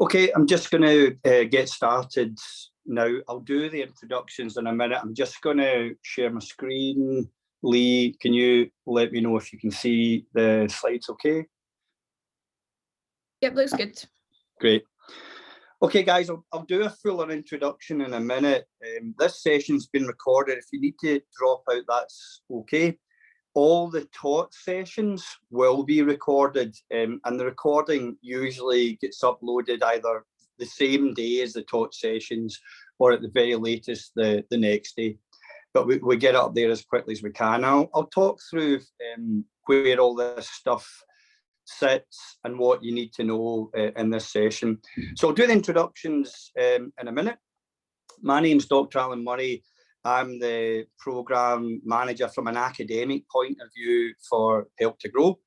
Okay, I'm just going to get started now. I'll do the introductions in a minute. I'm just going to share my screen. Lee, can you let me know if you can see the slides okay? Yep, looks good. Great. Okay, guys, I'll do a fuller introduction in a minute. This session's been recorded. If you need to drop out, that's okay. All the taught sessions will be recorded, and the recording usually gets uploaded either the same day as the taught sessions or at the very latest the next day. But we get up there as quickly as we can. I'll talk through where all this stuff sits and what you need to know in this session. So I'll do the introductions in a minute. My name's Dr. Alan Murray. I'm the programme manager from an academic point of view for Help to Grow.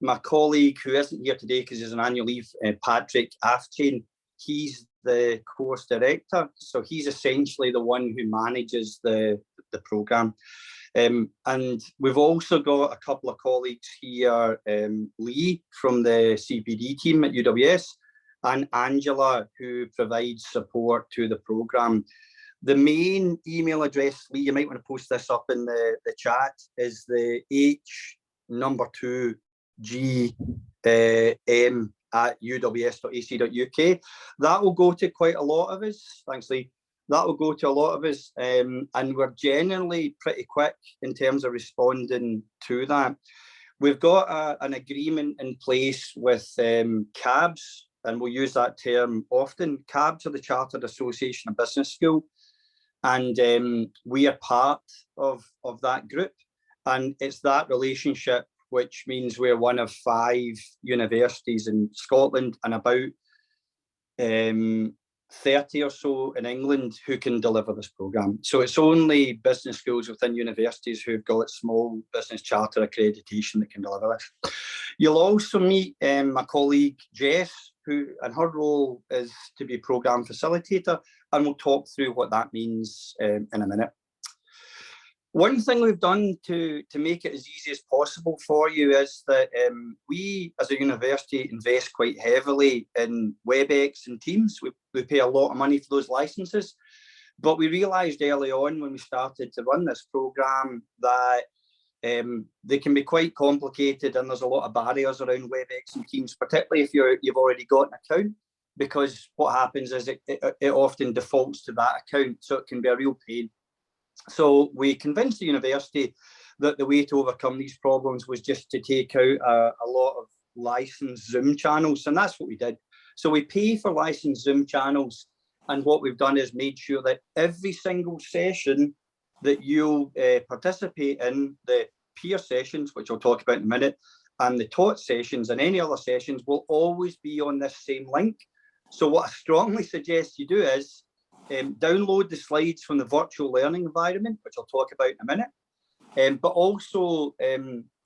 My colleague, who isn't here today because he's on annual leave, Patrick Afchain, he's the course director. So he's essentially the one who manages the programme. And we've also got a couple of colleagues here, Lee from the CPD team at UWS and Angela, who provides support to the programme. The main email address, Lee, you might want to post this up in the chat, is the h2gm@uws.ac.uk. That will go to quite a lot of us. Thanks, Lee. That will go to a lot of us, and we're generally pretty quick in terms of responding to that. We've got an agreement in place with CABS, and we'll use that term often. CABS are the Chartered Association of Business School. And we are part of that group, and it's that relationship which means we're one of 5 universities in Scotland and about 30 or so in England who can deliver this programme. So it's only business schools within universities who've got small business charter accreditation that can deliver this. You'll also meet my colleague Jess, and her role is to be programme facilitator, and we'll talk through what that means in a minute. One thing we've done to make it as easy as possible for you is that we, as a university, invest quite heavily in WebEx and Teams. We pay a lot of money for those licenses, but we realised early on when we started to run this programme that they can be quite complicated, and there's a lot of barriers around WebEx and Teams, particularly if you've already got an account, because what happens is it often defaults to that account, so it can be a real pain. So we convinced the university that the way to overcome these problems was just to take out a lot of licensed Zoom channels, and that's what we did. So we pay for licensed Zoom channels, and what we've done is made sure that every single session that you'll participate in, the peer sessions, which I'll talk about in a minute, and the taught sessions and any other sessions will always be on this same link. So what I strongly suggest you do is download the slides from the virtual learning environment, which I'll talk about in a minute, but also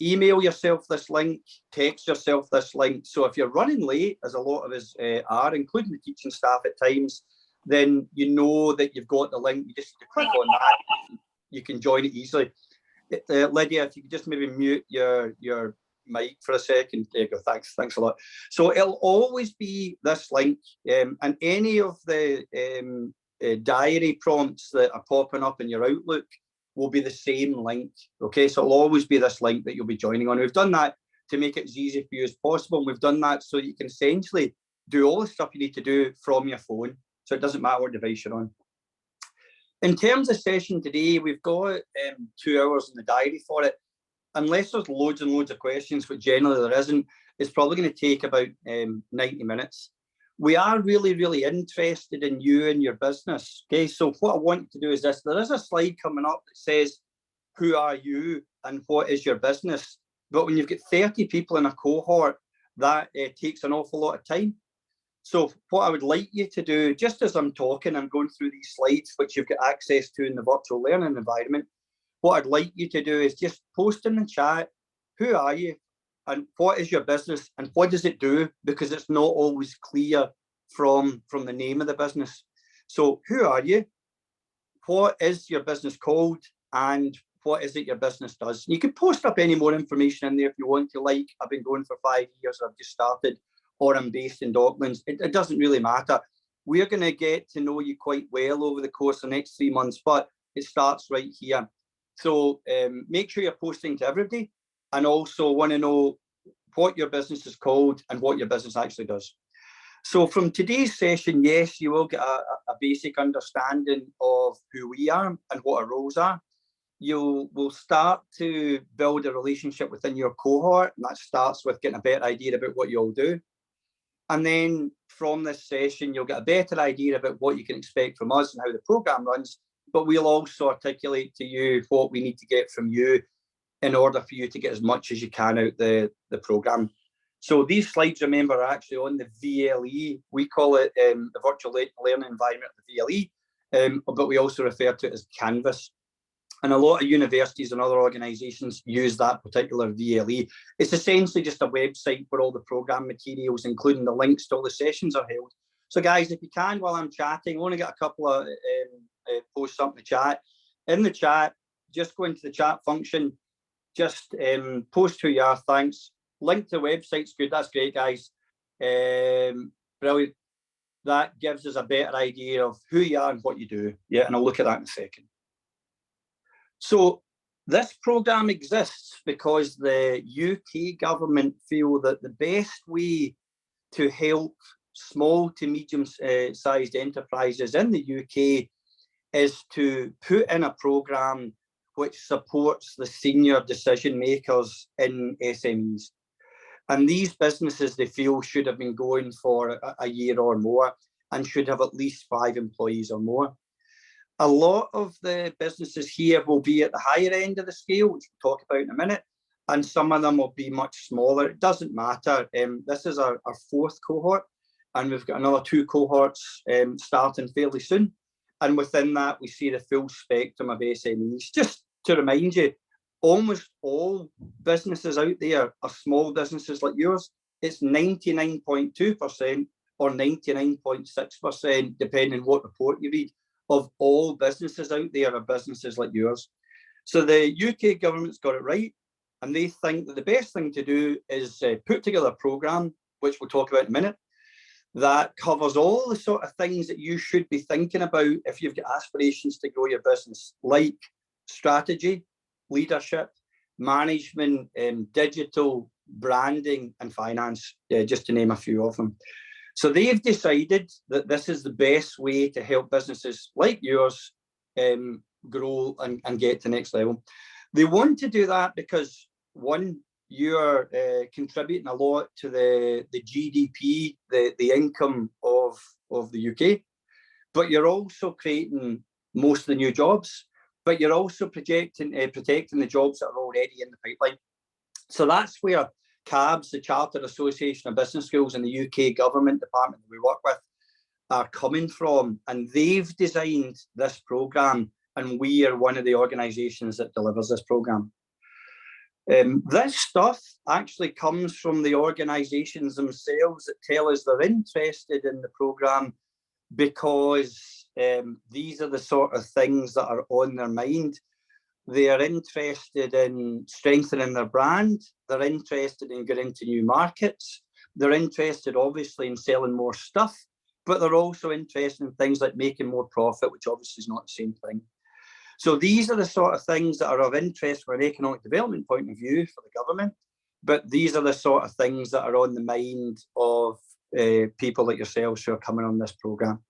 email yourself this link, text yourself this link. So if you're running late, as a lot of us are, including the teaching staff at times, then you know that you've got the link. You just need to click on that. You can join it easily. Lydia, if you could just maybe mute your mic for a second. There you go. Thanks a lot. So it'll always be this link, and any of the diary prompts that are popping up in your Outlook will be the same link. Okay, so it'll always be this link that you'll be joining on. We've done that to make it as easy for you as possible. And we've done that so you can essentially do all the stuff you need to do from your phone. So it doesn't matter what device you're on. In terms of session today, we've got 2 hours in the diary for it. Unless there's loads and loads of questions, which generally there isn't, it's probably going to take about 90 minutes. We are really, really interested in you and your business. Okay, so what I want to do is this. There is a slide coming up that says, who are you and what is your business? But when you've got 30 people in a cohort, that takes an awful lot of time. So what I would like you to do, just as I'm talking, I'm going through these slides, which you've got access to in the virtual learning environment. What I'd like you to do is just post in the chat, who are you and what is your business and what does it do? Because it's not always clear from the name of the business. So who are you? What is your business called? And what is it your business does? You can post up any more information in there if you want to. Like, I've been going for 5 years, I've just started, or I'm based in Docklands. It doesn't really matter. We're going to get to know you quite well over the course of the next 3 months, but it starts right here. So make sure you're posting to everybody, and also want to know what your business is called and what your business actually does. So from today's session, yes, you will get a basic understanding of who we are and what our roles are. You will start to build a relationship within your cohort, and that starts with getting a better idea about what you all do. And then from this session, you'll get a better idea about what you can expect from us and how the program runs, but we'll also articulate to you what we need to get from you in order for you to get as much as you can out the program. So these slides, remember, are actually on the VLE. We call it the virtual learning environment of the VLE, but we also refer to it as Canvas. And a lot of universities and other organisations use that particular VLE. It's essentially just a website where all the program materials, including the links to all the sessions, are held. So guys, if you can, while I'm chatting, I want to get a couple of posts up in the chat. In the chat, just go into the chat function, just post who you are, thanks. Link to the website's good, that's great, guys. Brilliant. That gives us a better idea of who you are and what you do. Yeah, and I'll look at that in a second. So this programme exists because the UK government feel that the best way to help small to medium-sized enterprises in the UK is to put in a programme which supports the senior decision makers in SMEs. And these businesses, they feel, should have been going for a year or more and should have at least 5 employees or more. A lot of the businesses here will be at the higher end of the scale, which we'll talk about in a minute, and some of them will be much smaller. It doesn't matter. This is our 4th cohort, and we've got another 2 cohorts starting fairly soon. And within that, we see the full spectrum of SMEs. Just to remind you, almost all businesses out there are small businesses like yours. It's 99.2% or 99.6%, depending on what report you read, of all businesses out there are businesses like yours. So the UK government's got it right, and they think that the best thing to do is put together a programme, which we'll talk about in a minute, that covers all the sort of things that you should be thinking about if you've got aspirations to grow your business, like strategy, leadership, management, digital, branding, and finance, just to name a few of them. So they've decided that this is the best way to help businesses like yours grow and get to the next level. They want to do that because, one, you're contributing a lot to the GDP, the income of the UK, but you're also creating most of the new jobs, but you're also protecting the jobs that are already in the pipeline. So that's where CABS, the Chartered Association of Business Schools, and the UK government department that we work with are coming from, and they've designed this programme, and we are one of the organisations that delivers this programme. This stuff actually comes from the organisations themselves that tell us they're interested in the programme because these are the sort of things that are on their mind. They are interested in strengthening their brand. They're interested in getting into new markets. They're interested, obviously, in selling more stuff, but they're also interested in things like making more profit, which obviously is not the same thing. So these are the sort of things that are of interest from an economic development point of view for the government, but these are the sort of things that are on the mind of people like yourselves who are coming on this programme.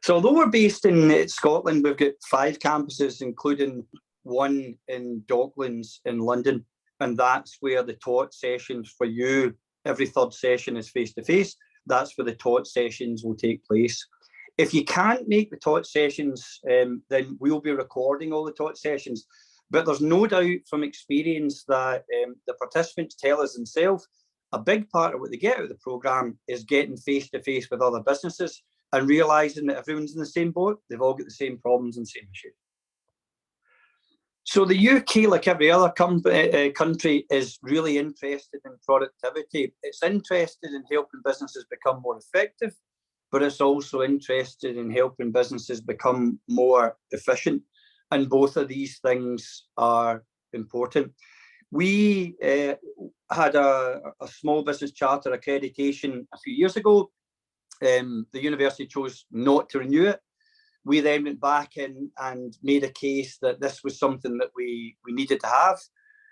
So although we're based in Scotland, we've got 5 campuses, including one in Docklands in London, and that's where the taught sessions for you, every 3rd session is face-to-face. That's where the taught sessions will take place. If you can't make the taught sessions, then we'll be recording all the taught sessions. But there's no doubt from experience that the participants tell us themselves, a big part of what they get out of the programme is getting face-to-face with other businesses and realising that everyone's in the same boat. They've all got the same problems and same issues. So the UK, like every other country, is really interested in productivity. It's interested in helping businesses become more effective, but it's also interested in helping businesses become more efficient. And both of these things are important. We had a small business charter accreditation a few years ago. The university chose not to renew it. We then went back in and made a case that this was something that we needed to have.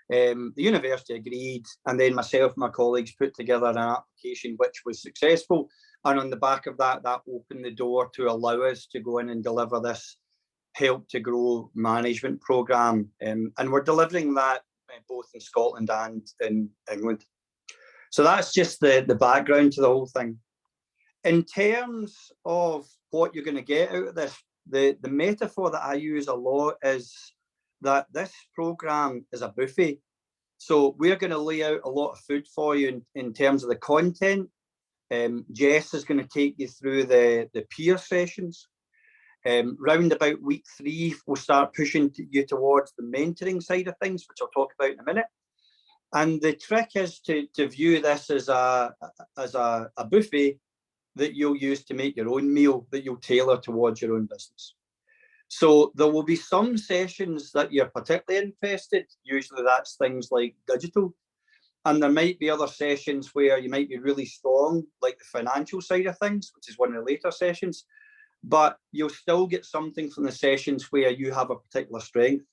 The university agreed, and then myself and my colleagues put together an application which was successful. And on the back of that, that opened the door to allow us to go in and deliver this Help to Grow management programme. And we're delivering that both in Scotland and in England. So that's just the background to the whole thing. In terms of what you're going to get out of this, the metaphor that I use a lot is that this programme is a buffet. So we're going to lay out a lot of food for you in terms of the content. Jess is going to take you through the peer sessions. Round about week 3, we'll start pushing you towards the mentoring side of things, which I'll talk about in a minute. And the trick is to view this as a buffet that you'll use to make your own meal that you'll tailor towards your own business. So there will be some sessions that you're particularly interested. Usually that's things like digital. And there might be other sessions where you might be really strong, like the financial side of things, which is one of the later sessions. But you'll still get something from the sessions where you have a particular strength.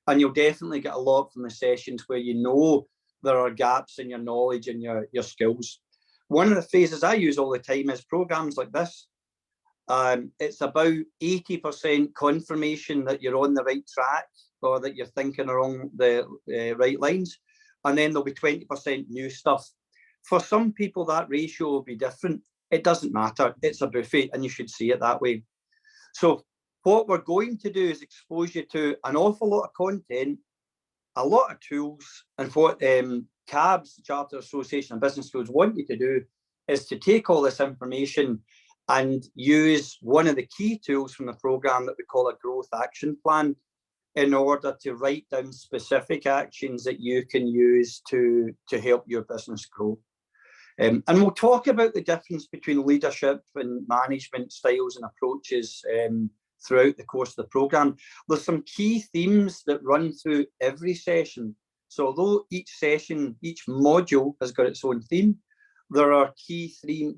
And you'll definitely get a lot from the sessions where you know there are gaps in your knowledge and your skills. One of the phrases I use all the time is programs like this. It's about 80% confirmation that you're on the right track or that you're thinking along the right lines. And then there'll be 20% new stuff. For some people, that ratio will be different. It doesn't matter. It's a buffet and you should see it that way. So what we're going to do is expose you to an awful lot of content, a lot of tools, and what CABS, Chartered Association of Business Schools, want you to do is to take all this information and use one of the key tools from the programme that we call a growth action plan in order to write down specific actions that you can use to help your business grow. And we'll talk about the difference between leadership and management styles and approaches throughout the course of the programme. There's some key themes that run through every session. So although each session, each module has got its own theme, there are key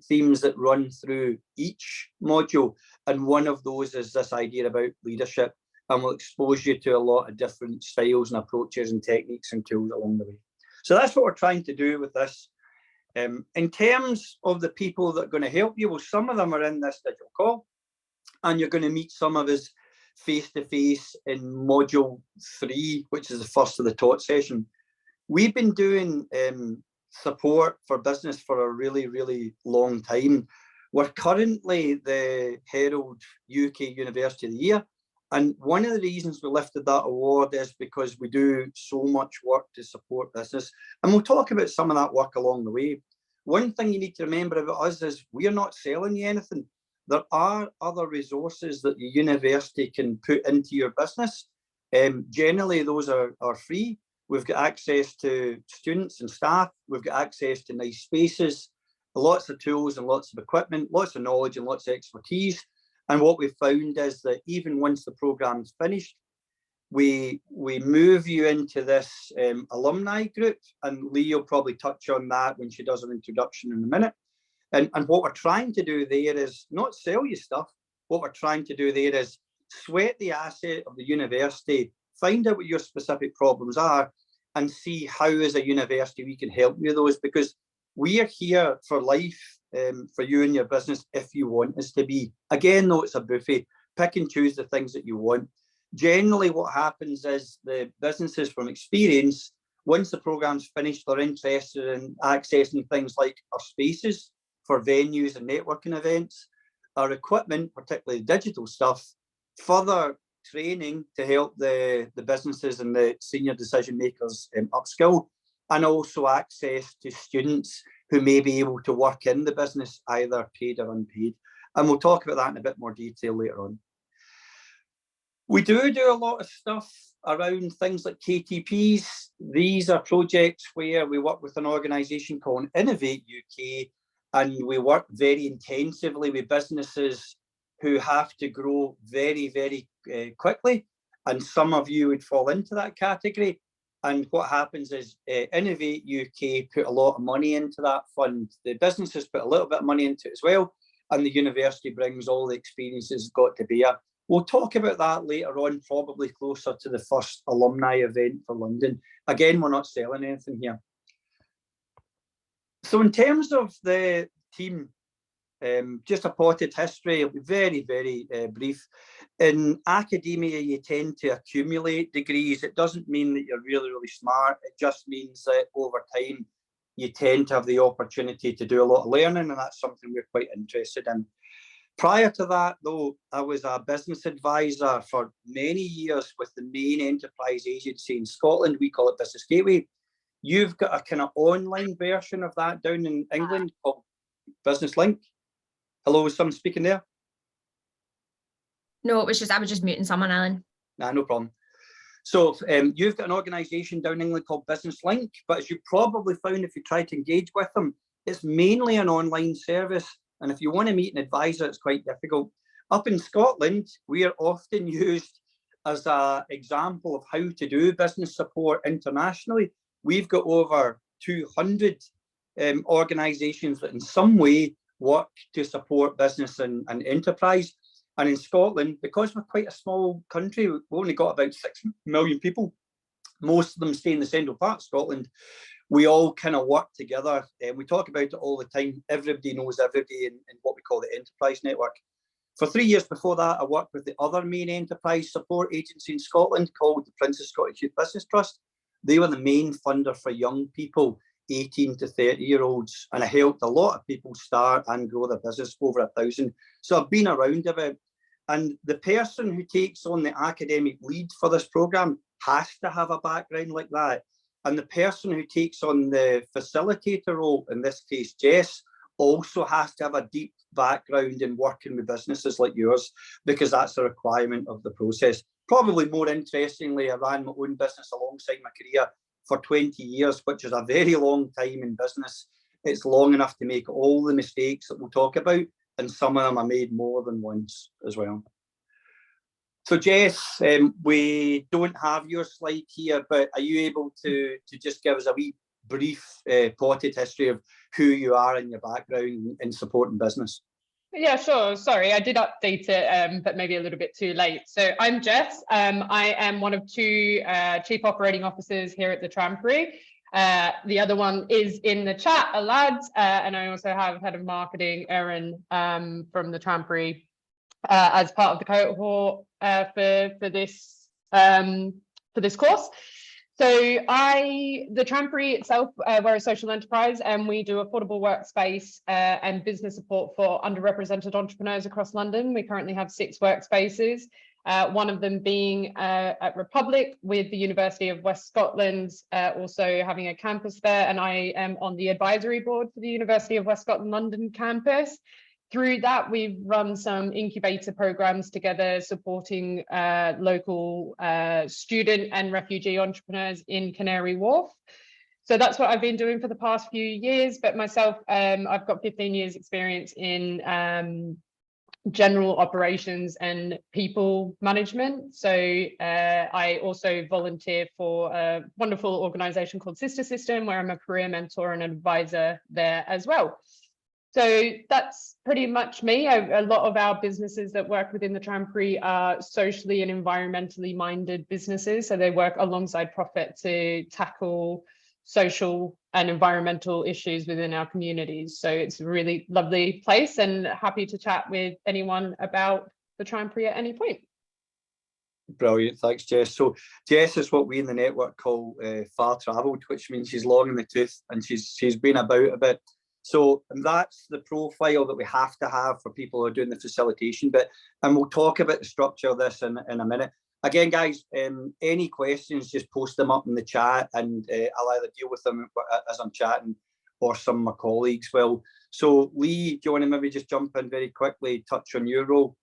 themes that run through each module. And one of those is this idea about leadership. And we'll expose you to a lot of different styles and approaches and techniques and tools along the way. So that's what we're trying to do with this. In terms of the people that are going to help you, well, some of them are in this digital call, and you're going to meet some of us face-to-face in module 3, which is the first of the taught session. We've been doing support for business for a really, really long time. We're currently the Herald UK University of the Year. And one of the reasons we lifted that award is because we do so much work to support business. And we'll talk about some of that work along the way. One thing you need to remember about us is we're not selling you anything. There are other resources that the university can put into your business. Generally, those are free. We've got access to students and staff. We've got access to nice spaces, lots of tools and lots of equipment, lots of knowledge and lots of expertise. And what we found is that even once the program's finished, we move you into this alumni group, and Lee will probably touch on that when she does her introduction in a minute. And what we're trying to do there is not sell you stuff. What we're trying to do there is sweat the asset of the university, find out what your specific problems are, and see how as a university we can help you with those, because we are here for life. For you and your business, if you want us to be. Again, though, it's a buffet. Pick and choose the things that you want. Generally, what happens is the businesses, from experience, once the program's finished, they're interested in accessing things like our spaces for venues and networking events, our equipment, particularly digital stuff, further training to help the businesses and the senior decision makers upskill, and also access to students who may be able to work in the business, either paid or unpaid. And we'll talk about that in a bit more detail later on. We do a lot of stuff around things like KTPs. These are projects where we work with an organisation called Innovate UK, and we work very intensively with businesses who have to grow very, very quickly. And some of you would fall into that category. And what happens is Innovate UK put a lot of money into that fund. The businesses put a little bit of money into it as well. And the university brings all the experiences got to bear. We'll talk about that later on, probably closer to the first alumni event for London. Again, we're not selling anything here. So in terms of the team, just a potted history, it'll be very, very brief. In academia, you tend to accumulate degrees. It doesn't mean that you're really, really smart. It just means that over time, you tend to have the opportunity to do a lot of learning, and that's something we're quite interested in. Prior to that, though, I was a business advisor for many years with the main enterprise agency in Scotland. We call it Business Gateway. You've got a kind of online version of that down in England called Business Link. Hello, is someone speaking there? No, it was just, I was just muting someone, Alan. Nah, no problem. So you've got an organisation down in England called Business Link, but as you probably found if you try to engage with them, it's mainly an online service. And if you want to meet an advisor, it's quite difficult. Up in Scotland, we are often used as an example of how to do business support internationally. We've got over 200 organisations that in some way work to support business and enterprise. And in Scotland, because we're quite a small country, we've only got about 6 million people. Most of them stay in the central part of Scotland. We all kind of work together, and we talk about it all the time. Everybody knows everybody in what we call the enterprise network. For 3 years before that, I worked with the other main enterprise support agency in Scotland called the Prince of Scottish Youth Business Trust. They were the main funder for young people, 18 to 30-year-olds, and I helped a lot of people start and grow their business, over 1,000. So I've been around a bit. And the person who takes on the academic lead for this programme has to have a background like that. And the person who takes on the facilitator role, in this case, Jess, also has to have a deep background in working with businesses like yours, because that's a requirement of the process. Probably more interestingly, I ran my own business alongside my career for 20 years, which is a very long time in business. It's long enough to make all the mistakes that we'll talk about, and some of them I made more than once as well. So Jess, we don't have your slide here, but are you able to just give us a wee brief potted history of who you are and your background in supporting business? Yeah, sure. Sorry, I did update it, but maybe a little bit too late. So I'm Jess. I am one of 2 chief operating officers here at the Trampery. The other one is in the chat, Alad, and I also have head of marketing, Erin, from the Trampery, as part of the cohort for this course. So the Trampery itself, we're a social enterprise, and we do affordable workspace and business support for underrepresented entrepreneurs across London. We currently have 6 workspaces, one of them being at Republic with the University of West Scotland, also having a campus there. And I am on the advisory board for the University of West Scotland London campus. Through that, we've run some incubator programs together, supporting local student and refugee entrepreneurs in Canary Wharf. So that's what I've been doing for the past few years. But myself, I've got 15 years experience in general operations and people management. So I also volunteer for a wonderful organization called Sister System, where I'm a career mentor and advisor there as well. So that's pretty much me. A lot of our businesses that work within the Trampery are socially and environmentally minded businesses. So they work alongside profit to tackle social and environmental issues within our communities. So it's a really lovely place, and happy to chat with anyone about the Trampery at any point. Brilliant, thanks Jess. So Jess is what we in the network call far travelled, which means she's long in the tooth, and she's been about a bit. So that's the profile that we have to have for people who are doing the facilitation bit. And we'll talk about the structure of this in a minute. Again, guys, any questions, just post them up in the chat, and I'll either deal with them as I'm chatting, or some of my colleagues will. So Lee, do you want to maybe just jump in very quickly, touch on your role?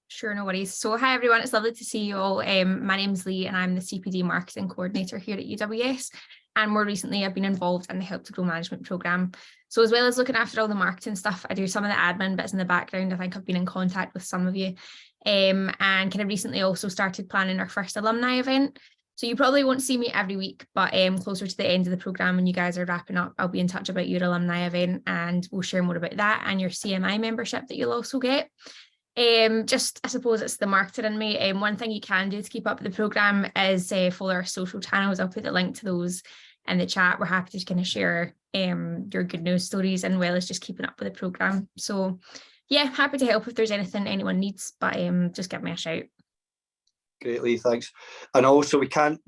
Sure, no worries. So hi everyone, it's lovely to see you all. My name's Lee, and I'm the CPD marketing coordinator here at UWS. And more recently, I've been involved in the Help to Grow management programme. So as well as looking after all the marketing stuff, I do some of the admin bits in the background. I think I've been in contact with some of you, and kind of recently also started planning our first alumni event. So you probably won't see me every week, but closer to the end of the programme when you guys are wrapping up, I'll be in touch about your alumni event and we'll share more about that and your CMI membership that you'll also get. Just, I suppose it's the marketer in me. One thing you can do to keep up with the programme is follow our social channels. I'll put the link to those in the chat. We're happy to kind of share your good news stories and well as just keeping up with the programme. So yeah, happy to help if there's anything anyone needs, but just give me a shout. Great, Lee, thanks. And also, we can't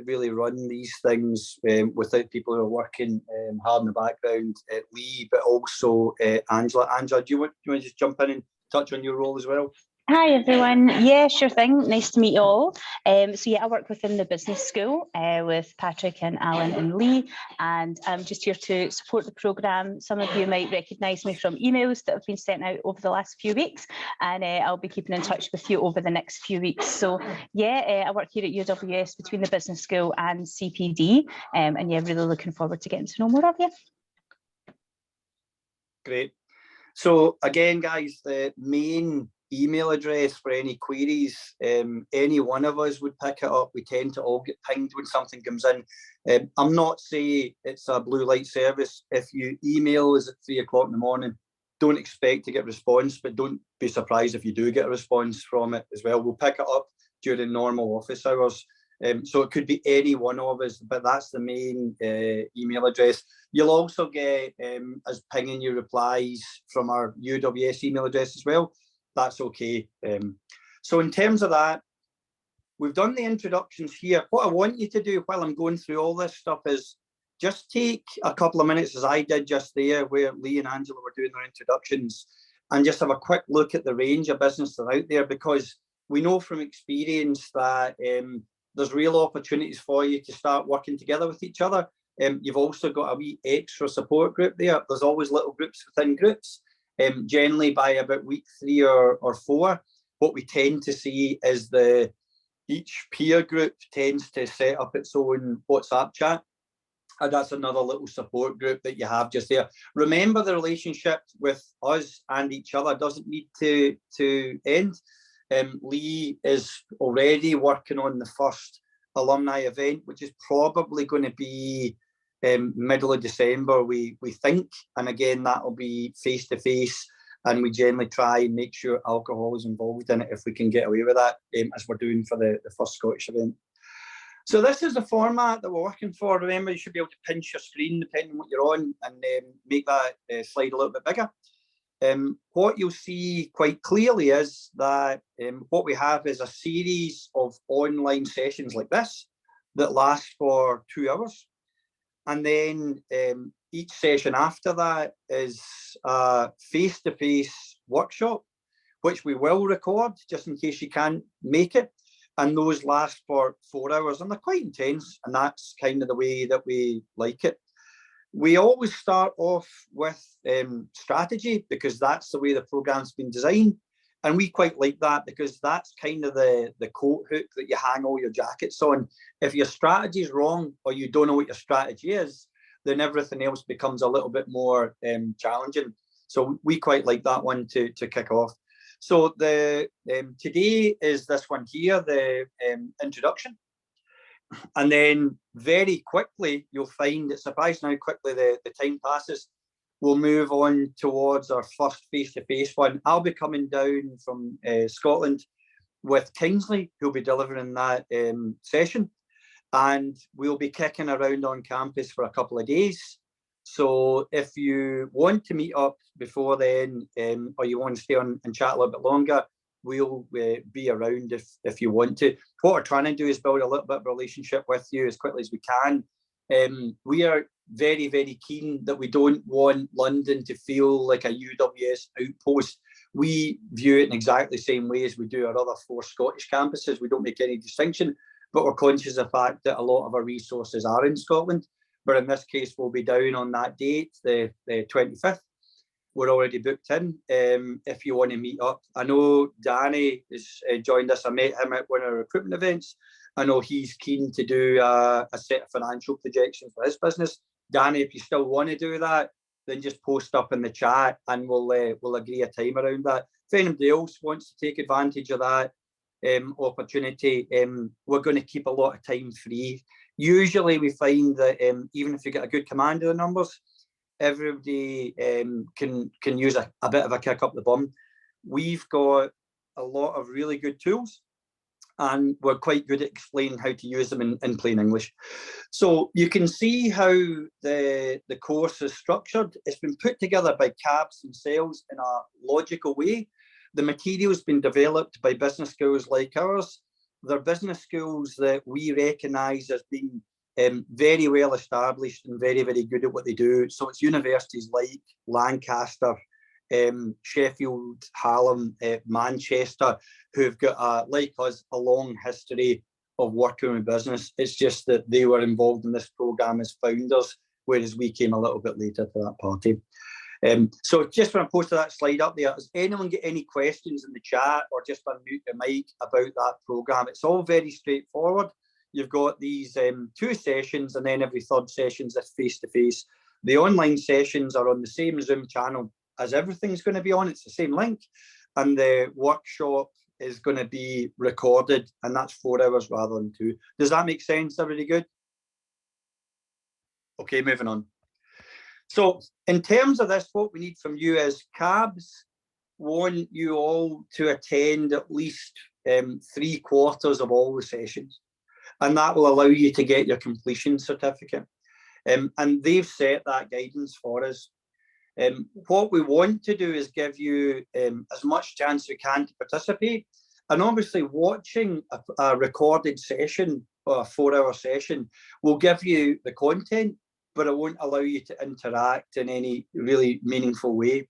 really run these things without people who are working hard in the background. Lee, but also Angela. Angela, do you want to just jump in and touch on your role as well? Hi everyone. Yeah, sure thing. Nice to meet you all. So yeah, I work within the business school with Patrick and Alan and Lee, and I'm just here to support the programme. Some of you might recognise me from emails that have been sent out over the last few weeks, and I'll be keeping in touch with you over the next few weeks. So yeah, I work here at UWS between the business school and CPD, and yeah, really looking forward to getting to know more of you. Great. So again, guys, the main email address for any queries, any one of us would pick it up. We tend to all get pinged when something comes in. I'm not saying it's a blue light service. If you email us at 3 o'clock in the morning, don't expect to get a response, but don't be surprised if you do get a response from it as well. We'll pick it up during normal office hours. So it could be any one of us, but that's the main email address. You'll also get us pinging you replies from our UWS email address as well. That's okay. So in terms of that, we've done the introductions here. What I want you to do while I'm going through all this stuff is just take a couple of minutes, as I did just there, where Lee and Angela were doing their introductions, and just have a quick look at the range of business that are out there, because we know from experience that there's real opportunities for you to start working together with each other. You've also got a wee extra support group there. There's always little groups within groups. Generally by about week 3 or 4, what we tend to see is each peer group tends to set up its own WhatsApp chat. And that's another little support group that you have just there. Remember, the relationship with us and each other doesn't need to end. Lee is already working on the first alumni event, which is probably going to be middle of December, we think, and again that'll be face to face, and we generally try and make sure alcohol is involved in it if we can get away with that, as we're doing for the first Scottish event. So this is the format that we're working for. Remember, you should be able to pinch your screen depending on what you're on and make that slide a little bit bigger. What you'll see quite clearly is that what we have is a series of online sessions like this that last for 2 hours. And then each session after that is a face-to-face workshop, which we will record just in case you can't make it. And those last for 4 hours, and they're quite intense, and that's kind of the way that we like it. We always start off with strategy, because that's the way the program's been designed. And we quite like that, because that's kind of the coat hook that you hang all your jackets on. If your strategy is wrong, or you don't know what your strategy is, then everything else becomes a little bit more challenging. So we quite like that one to kick off. So today is this one here, the introduction. And then very quickly, you'll find, it's surprising how quickly the time passes. We'll move on towards our first face-to-face one. I'll be coming down from Scotland with Kingsley, who'll be delivering that session. And we'll be kicking around on campus for a couple of days. So if you want to meet up before then, or you want to stay on and chat a little bit longer, we'll be around if you want to. What we're trying to do is build a little bit of a relationship with you as quickly as we can. We are very, very keen that we don't want London to feel like a UWS outpost. We view it in exactly the same way as we do our other 4 Scottish campuses. We don't make any distinction, but we're conscious of the fact that a lot of our resources are in Scotland. But in this case, we'll be down on that date, the 25th. We're already booked in if you want to meet up. I know Danny has joined us. I met him at one of our recruitment events. I know he's keen to do a set of financial projections for his business. Danny, if you still want to do that, then just post up in the chat and we'll agree a time around that. If anybody else wants to take advantage of that, opportunity, we're going to keep a lot of time free. Usually we find that even if you get a good command of the numbers, everybody can use a bit of a kick up the bum. We've got a lot of really good tools, and we're quite good at explaining how to use them in plain English. So you can see how the course is structured. It's been put together by CABs themselves in a logical way. The material's been developed by business schools like ours. They're business schools that we recognise as being very well established and very, very good at what they do. So it's universities like Lancaster, Sheffield, Hallam, Manchester, who've got, like us, a long history of working with business. It's just that they were involved in this programme as founders, whereas we came a little bit later to that party. So just when I posted that slide up there, does anyone get any questions in the chat or just unmute your mic about that programme? It's all very straightforward. You've got these 2 sessions, and then every third session is face-to-face. The online sessions are on the same Zoom channel as everything's going to be on. It's the same link, and the workshop is going to be recorded, and that's 4 hours rather than 2. Does that make sense? Everybody good? Okay, moving on. So in terms of this, what we need from you is CABs want you all to attend at least 3/4 of all the sessions, and that will allow you to get your completion certificate. And they've set that guidance for us. What we want to do is give you as much chance we can to participate, and obviously watching a recorded session or a 4-hour session will give you the content, but it won't allow you to interact in any really meaningful way.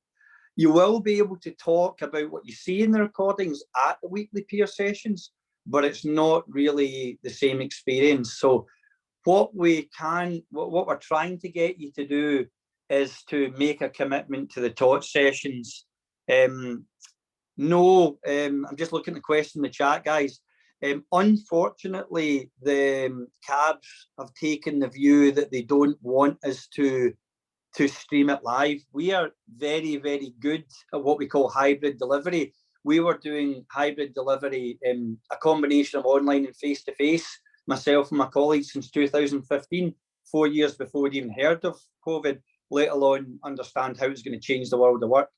You will be able to talk about what you see in the recordings at the weekly peer sessions, but it's not really the same experience. So what we're trying to get you to do is to make a commitment to the taught sessions. I'm just looking at the question in the chat, guys. Unfortunately, the CABs have taken the view that they don't want us to stream it live. We are very, very good at what we call hybrid delivery. We were doing hybrid delivery in a combination of online and face-to-face, myself and my colleagues, since 2015, 4 years before we'd even heard of COVID, let alone understand how it's going to change the world of work.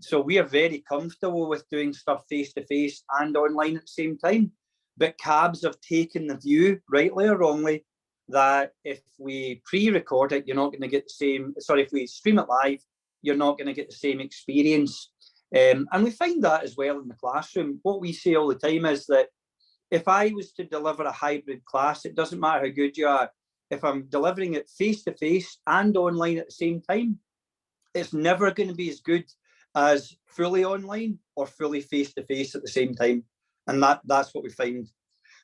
So we are very comfortable with doing stuff face-to-face and online at the same time. But CABs have taken the view, rightly or wrongly, that if we pre-record it, you're not going to get the same, sorry, if we stream it live, you're not going to get the same experience. And we find that as well in the classroom. What we say all the time is that if I was to deliver a hybrid class, it doesn't matter how good you are. If I'm delivering it face-to-face and online at the same time, it's never going to be as good as fully online or fully face-to-face at the same time. And that's what we find.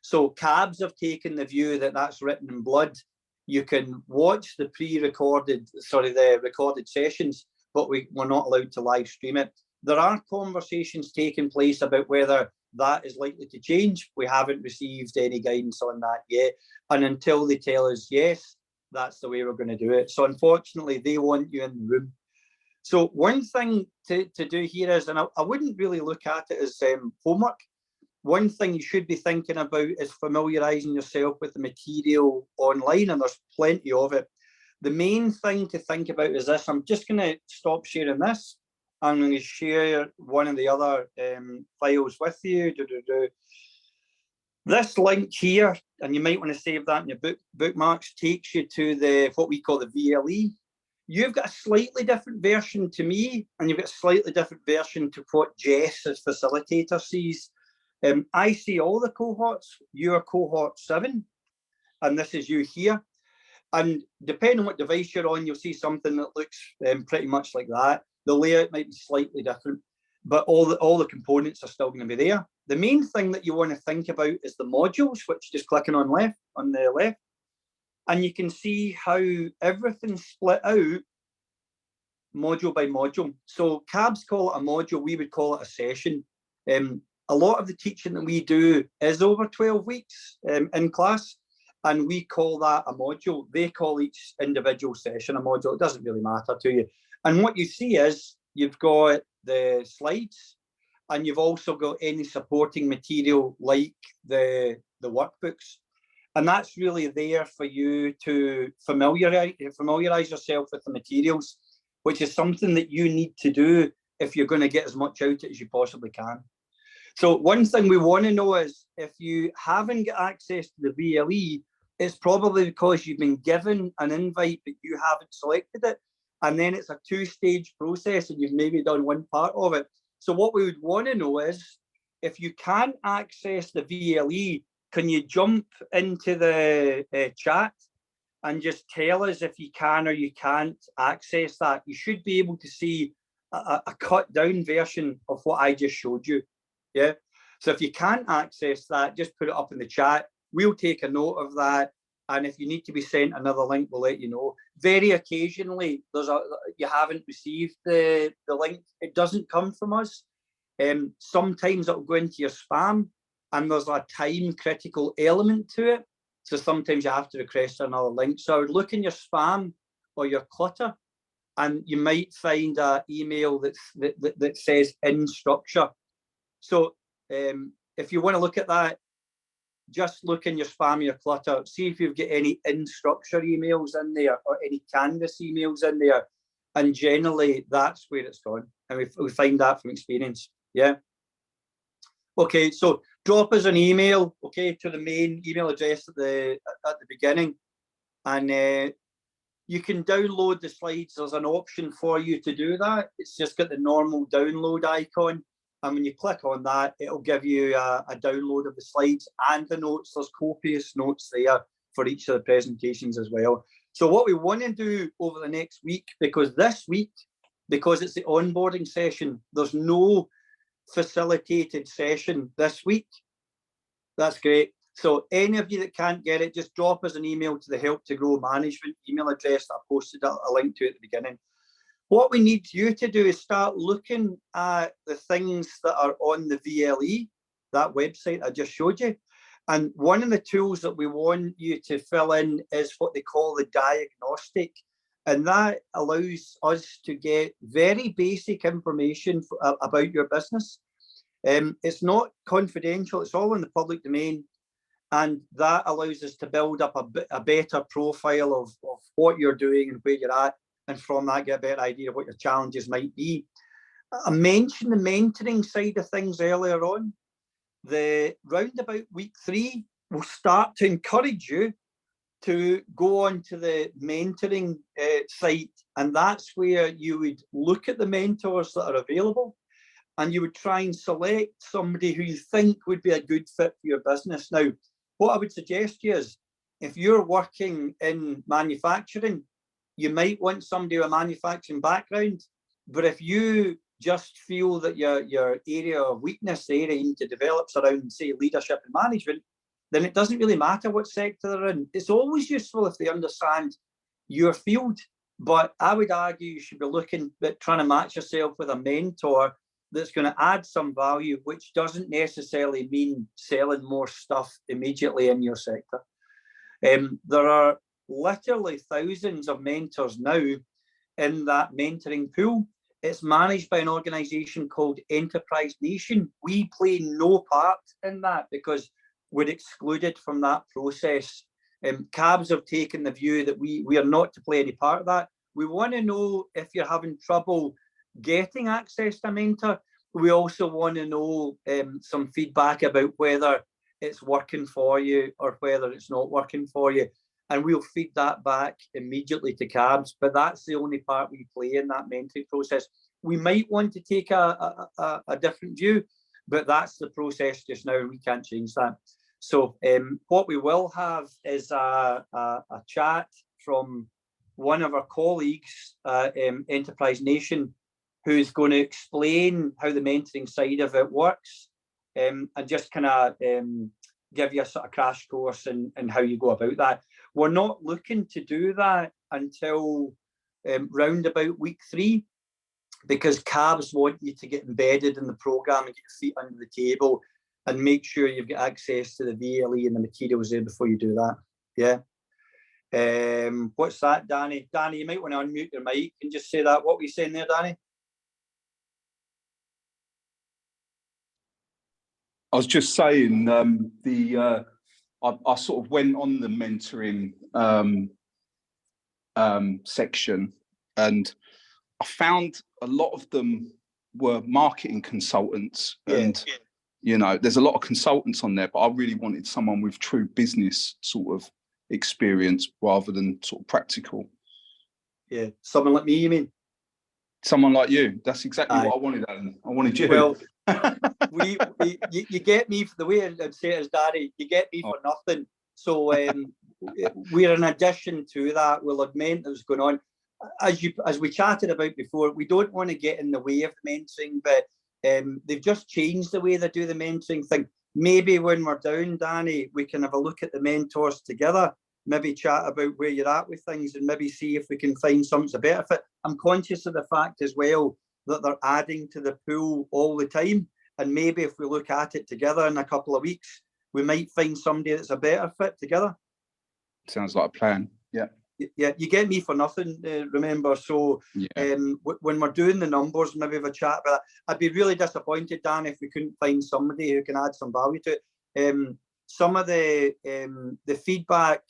So CABs have taken the view that that's written in blood. You can watch the the recorded sessions, but we're not allowed to live stream it. There are conversations taking place about whether that is likely to change. We haven't received any guidance on that yet. And until they tell us, yes, that's the way we're going to do it. So unfortunately, they want you in the room. So one thing to do here is, and I wouldn't really look at it as homework. One thing you should be thinking about is familiarising yourself with the material online, and there's plenty of it. The main thing to think about is this. I'm just going to stop sharing this. I'm going to share one of the other files with you. This link here, and you might want to save that in your bookmarks, takes you to what we call the VLE. You've got a slightly different version to me, and you've got a slightly different version to what Jess as facilitator sees. I see all the cohorts. You're cohort 7, and this is you here. And depending on what device you're on, you'll see something that looks pretty much like that. The layout might be slightly different, but all the components are still going to be there. The main thing that you want to think about is the modules, which just clicking on the left. And you can see how everything's split out module by module. So CABs call it a module, we would call it a session. A lot of the teaching that we do is over 12 weeks in class, and we call that a module. They call each individual session a module. It doesn't really matter to you. And what you see is you've got the slides, and you've also got any supporting material like the workbooks. And that's really there for you to familiarize yourself with the materials, which is something that you need to do if you're going to get as much out of it as you possibly can. So one thing we want to know is if you haven't got access to the VLE, it's probably because you've been given an invite but you haven't selected it. And then it's a two-stage process and you've maybe done one part of it. So what we would want to know is if you can't access the VLE, can you jump into the chat and just tell us if you can or you can't access that? You should be able to see a cut down version of what I just showed you. Yeah. So if you can't access that, just put it up in the chat. We'll take a note of that. And if you need to be sent another link, we'll let you know. Very occasionally, you haven't received the link. It doesn't come from us. Sometimes it'll go into your spam and there's a time critical element to it. So sometimes you have to request another link. So I would look in your spam or your clutter and you might find an email that says in structure. So if you want to look at that, just look in your spam, your clutter, see if you've got any in structure emails in there or any Canvas emails in there. And generally that's where it's gone. And we find that from experience. Yeah. Okay, so drop us an email, okay, to the main email address at the beginning. And you can download the slides. There's an option for you to do that. It's just got the normal download icon. And when you click on that, it'll give you a download of the slides and the notes. There's copious notes there for each of the presentations as well. So what we want to do over the next week, because this week, because it's the onboarding session, there's no facilitated session this week. That's great. So any of you that can't get it, just drop us an email to the Help to Grow Management email address that I posted a link to at the beginning. What we need you to do is start looking at the things that are on the VLE, that website I just showed you. And one of the tools that we want you to fill in is what they call the diagnostic. And that allows us to get very basic information about your business. It's not confidential, it's all in the public domain. And that allows us to build up a better profile of what you're doing and where you're at. And from that, get a better idea of what your challenges might be. I mentioned the mentoring side of things earlier on. The roundabout week 3 will start to encourage you to go on to the mentoring site. And that's where you would look at the mentors that are available and you would try and select somebody who you think would be a good fit for your business. Now, what I would suggest to you is if you're working in manufacturing, you might want somebody with a manufacturing background, but if you just feel that your area of weakness, the area you need to develop around, say, leadership and management, then it doesn't really matter what sector they're in. It's always useful if they understand your field, but I would argue you should be looking at trying to match yourself with a mentor that's going to add some value, which doesn't necessarily mean selling more stuff immediately in your sector. There are literally thousands of mentors now in that mentoring pool. It's managed by an organization called Enterprise Nation. We play no part in that because we're excluded from that process. CABs have taken the view that we are not to play any part of that. We want to know if you're having trouble getting access to a mentor. We also want to know some feedback about whether it's working for you or whether it's not working for you. And we'll feed that back immediately to CABs, but that's the only part we play in that mentoring process. We might want to take a different view, but that's the process just now, and we can't change that. So what we will have is a chat from one of our colleagues at Enterprise Nation, who's going to explain how the mentoring side of it works, and just kind of give you a sort of crash course and how you go about that. We're not looking to do that until round about week 3, because CABs want you to get embedded in the program and get your feet under the table and make sure you've got access to the VLE and the materials there before you do that. Yeah. What's that, Danny? Danny, you might want to unmute your mic and just say that. What were you saying there, Danny? I was just saying, I sort of went on the mentoring section, and I found a lot of them were marketing consultants, and you know, there's a lot of consultants on there, but I really wanted someone with true business sort of experience rather than sort of practical. Yeah, someone like me, you mean? Someone like you. That's exactly what I wanted, Alan. I wanted you. Well, you get me for the way I'd say it is, Daddy. You get me for nothing. So we're in addition to that, we'll have mentors going on. As we chatted about before, we don't want to get in the way of mentoring, but they've just changed the way they do the mentoring thing. Maybe when we're down, Danny, we can have a look at the mentors together, maybe chat about where you're at with things, and maybe see if we can find something to benefit. I'm conscious of the fact as well that they're adding to the pool all the time, and maybe if we look at it together in a couple of weeks, we might find somebody that's a better fit together. Sounds like a plan. Yeah. Yeah, you get me for nothing, remember. So when we're doing the numbers, maybe have a chat about that. I'd be really disappointed, Dan, if we couldn't find somebody who can add some value to it. Some of the feedback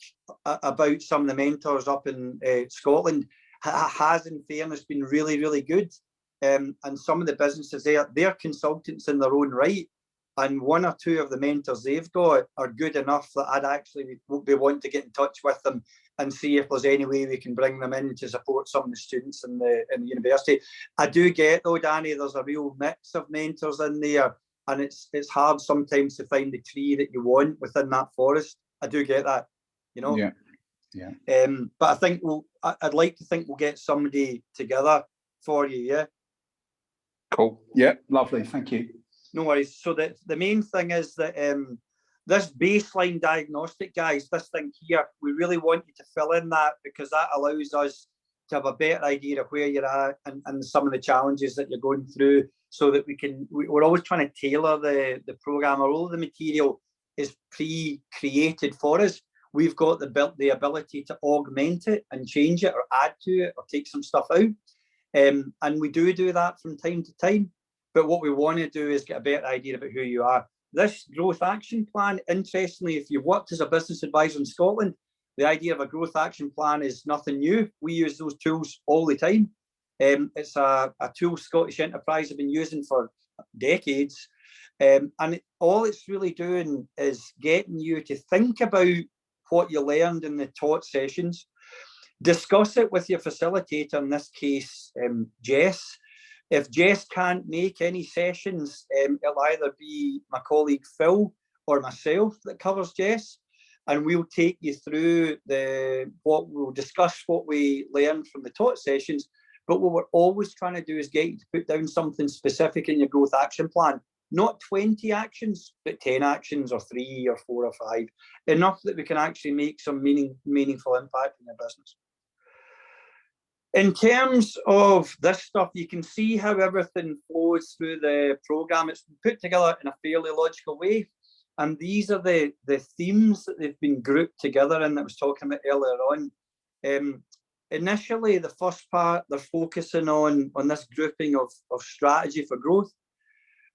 about some of the mentors up in Scotland has, in fairness, been really, really good. And some of the businesses they're consultants in their own right. And one or two of the mentors they've got are good enough that I'd actually be wanting to get in touch with them and see if there's any way we can bring them in to support some of the students in the university. I do get, though, Danny, there's a real mix of mentors in there, and it's hard sometimes to find the tree that you want within that forest. I do get that, you know. Yeah. But I think I'd like to think we'll get somebody together for you. Yeah. Cool. Yeah. Lovely. Thank you. No worries. So the main thing is that this baseline diagnostic, guys, this thing here, we really want you to fill in that, because that allows us to have a better idea of where you're at and some of the challenges that you're going through, so that we're always trying to tailor the program. All of the material is pre-created for us. We've got the ability to augment it and change it or add to it or take some stuff out. And we do that from time to time. But what we want to do is get a better idea about who you are. This growth action plan, interestingly, if you've worked as a business advisor in Scotland, the idea of a growth action plan is nothing new. We use those tools all the time. It's a tool Scottish Enterprise have been using for decades. And all it's really doing is getting you to think about what you learned in the taught sessions, discuss it with your facilitator, in this case, Jess. If Jess can't make any sessions, it'll either be my colleague Phil or myself that covers Jess, and we'll take you through we'll discuss what we learned from the taught sessions. But what we're always trying to do is get you to put down something specific in your growth action plan, not 20 actions, but 10 actions or 3 or 4 or 5, enough that we can actually make some meaningful impact in your business. In terms of this stuff, you can see how everything flows through the program. It's been put together in a fairly logical way. And these are the themes that they've been grouped together in that I was talking about earlier on. Initially, the first part, they're focusing on this grouping of strategy for growth.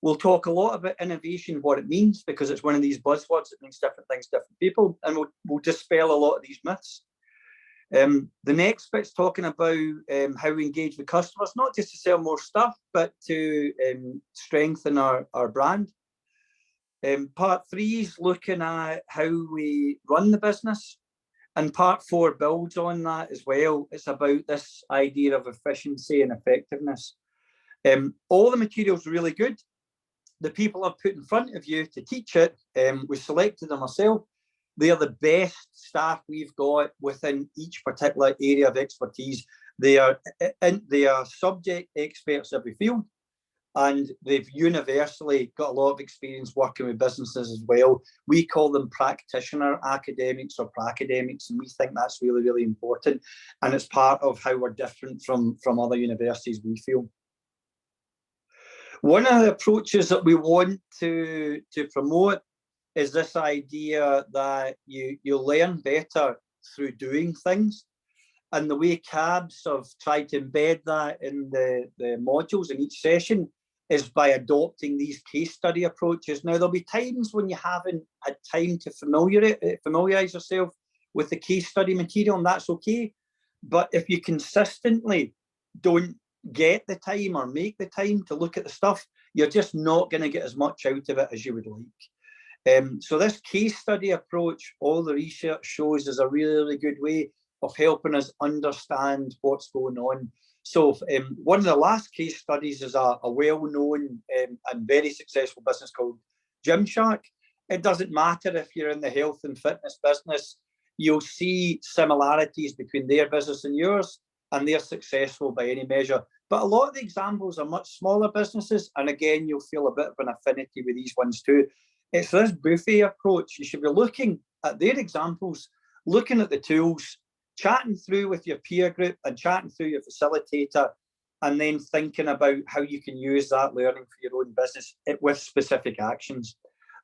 We'll talk a lot about innovation, what it means, because it's one of these buzzwords that means different things to different people. And we'll dispel a lot of these myths. The next bit's talking about how we engage with customers, not just to sell more stuff, but to strengthen our brand. Part 3 is looking at how we run the business. And part 4 builds on that as well. It's about this idea of efficiency and effectiveness. All the material's really good. The people I've put in front of you to teach it, we selected them ourselves. They are the best staff we've got within each particular area of expertise. They are subject experts in every field, and they've universally got a lot of experience working with businesses as well. We call them practitioner academics or pracademics, and we think that's really, really important. And it's part of how we're different from other universities, we feel. One of the approaches that we want to promote is this idea that you learn better through doing things. And the way CABs have tried to embed that in the modules in each session is by adopting these case study approaches. Now, there'll be times when you haven't had time to familiarise yourself with the case study material, and that's okay. But if you consistently don't get the time or make the time to look at the stuff, you're just not going to get as much out of it as you would like. So this case study approach, all the research shows, is a really, really good way of helping us understand what's going on. So one of the last case studies is a well-known and very successful business called Gymshark. It doesn't matter if you're in the health and fitness business, you'll see similarities between their business and yours, and they're successful by any measure. But a lot of the examples are much smaller businesses, and again, you'll feel a bit of an affinity with these ones too. It's this buffet approach. You should be looking at their examples, looking at the tools, chatting through with your peer group and chatting through your facilitator, and then thinking about how you can use that learning for your own business with specific actions.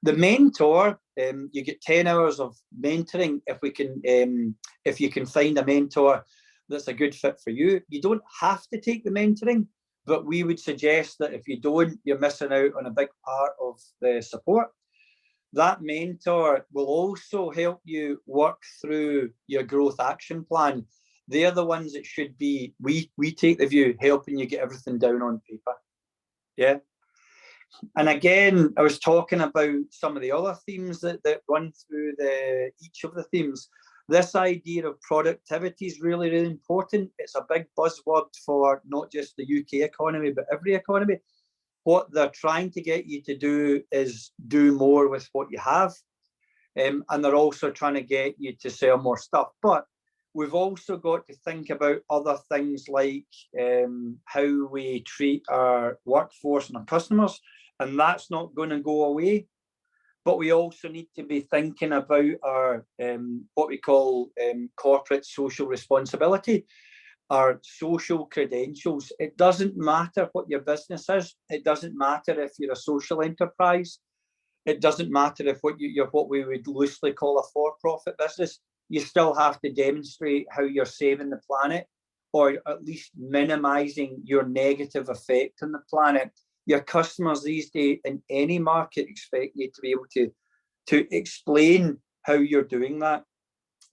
The mentor, you get 10 hours of mentoring if you can find a mentor that's a good fit for you. You don't have to take the mentoring, but we would suggest that if you don't, you're missing out on a big part of the support. That mentor will also help you work through your growth action plan. They're the ones that should be, we take the view, helping you get everything down on paper. Yeah. And again, I was talking about some of the other themes that run through each of the themes. This idea of productivity is really, really important. It's a big buzzword for not just the UK economy, but every economy. What they're trying to get you to do is do more with what you have. And they're also trying to get you to sell more stuff. But we've also got to think about other things like how we treat our workforce and our customers. And that's not going to go away. But we also need to be thinking about our what we call corporate social responsibility, our social credentials. It doesn't matter what your business is. It doesn't matter if you're a social enterprise. It doesn't matter if you're what we would loosely call a for-profit business. You still have to demonstrate how you're saving the planet, or at least minimizing your negative effect on the planet. Your customers these days in any market expect you to be able to explain how you're doing that,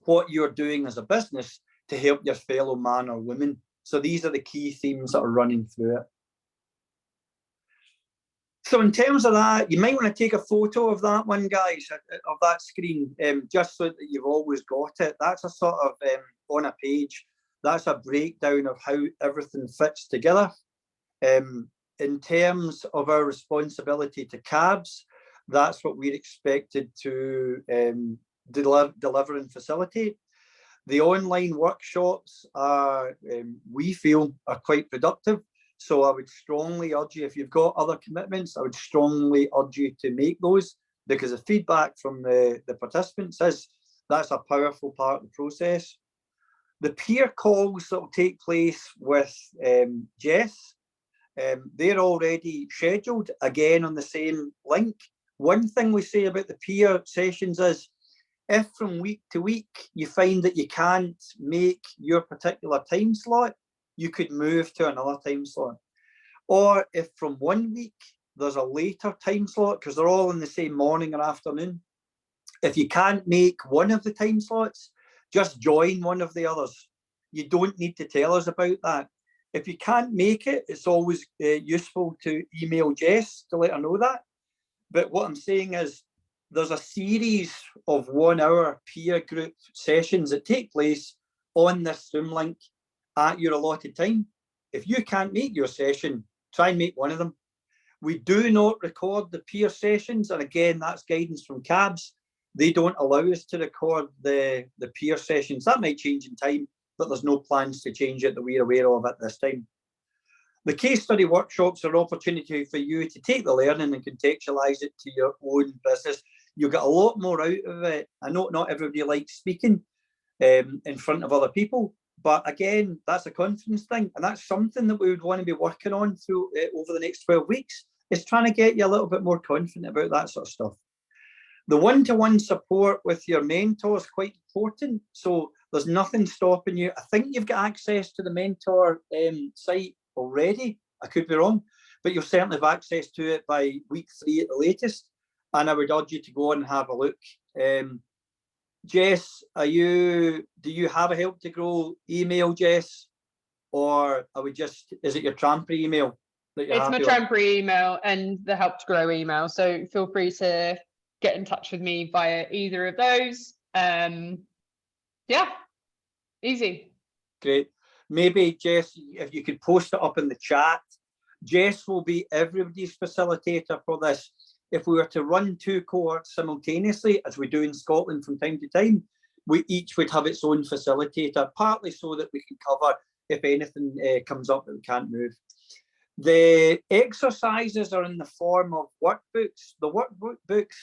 what you're doing as a business to help your fellow man or woman. So these are the key themes that are running through it. So in terms of that, you might want to take a photo of that one, guys, of that screen, just so that you've always got it. That's a sort of, on a page, that's a breakdown of how everything fits together. In terms of our responsibility to cabs, that's what we're expected to deliver and facilitate. The online workshops are, we feel, are quite productive. So I would strongly urge you, if you've got other commitments, I would strongly urge you to make those, because the feedback from the participants is that's a powerful part of the process. The peer calls that will take place with Jess, they're already scheduled, again on the same link. One thing we say about the peer sessions is, if from week to week you find that you can't make your particular time slot, you could move to another time slot. Or if from 1 week there's a later time slot, because they're all in the same morning or afternoon, if you can't make one of the time slots, just join one of the others. You don't need to tell us about that. If you can't make it, it's always useful to email Jess to let her know that. But what I'm saying is, there's a series of 1 hour peer group sessions that take place on this Zoom link at your allotted time. If you can't make your session, try and make one of them. We do not record the peer sessions, and again, that's guidance from CABS. They don't allow us to record the peer sessions. That might change in time, but there's no plans to change it that we're aware of at this time. The case study workshops are an opportunity for you to take the learning and contextualize it to your own business. You'll get a lot more out of it. I know not everybody likes speaking in front of other people, but again, that's a confidence thing, and that's something that we would want to be working on through over the next 12 weeks, is trying to get you a little bit more confident about that sort of stuff. The one-to-one support with your mentor is quite important, so there's nothing stopping you. I think you've got access to the mentor site already. I could be wrong, but you'll certainly have access to it by week 3 at the latest. And I would urge you to go and have a look. Jess, do you have a Help to Grow email, Jess? Or are we just, is it your Trampery email? It's my Trampery email and the Help to Grow email. So feel free to get in touch with me via either of those. Yeah, easy. Great. Maybe, Jess, if you could post it up in the chat. Jess will be everybody's facilitator for this. If we were to run 2 cohorts simultaneously, as we do in Scotland from time to time, we each would have its own facilitator, partly so that we can cover if anything comes up that we can't move. The exercises are in the form of workbooks. The workbooks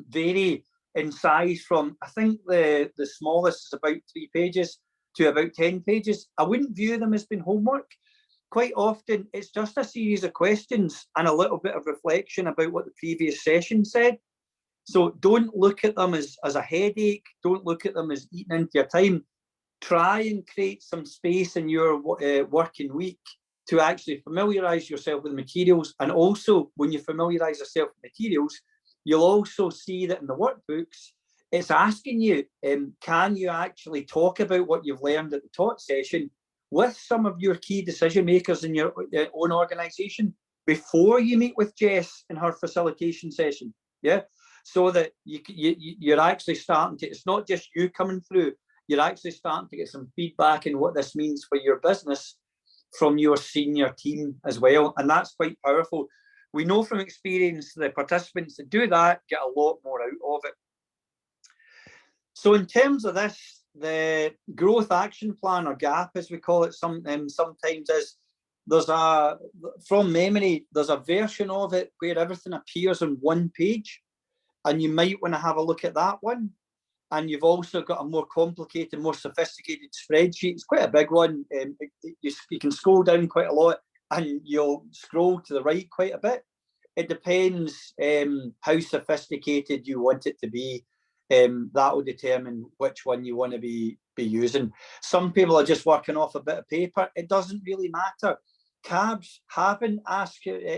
vary in size from, I think the smallest is about 3 pages to about 10 pages. I wouldn't view them as being homework. Quite often, it's just a series of questions and a little bit of reflection about what the previous session said. So don't look at them as a headache. Don't look at them as eating into your time. Try and create some space in your working week to actually familiarise yourself with materials. And also, when you familiarise yourself with materials, you'll also see that in the workbooks, it's asking you, can you actually talk about what you've learned at the taught session with some of your key decision makers in your own organisation before you meet with Jess in her facilitation session? Yeah, so that you're actually starting to, it's not just you coming through, you're actually starting to get some feedback in what this means for your business from your senior team as well. And that's quite powerful. We know from experience the participants that do that get a lot more out of it. So in terms of this, the growth action plan, or GAP as we call it sometimes, is from memory, there's a version of it where everything appears on one page, and you might want to have a look at that one. And you've also got a more complicated, more sophisticated spreadsheet. It's quite a big one. You can scroll down quite a lot, and you'll scroll to the right quite a bit. It depends how sophisticated you want it to be. That will determine which one you want to be using. Some people are just working off a bit of paper. It doesn't really matter. CABs haven't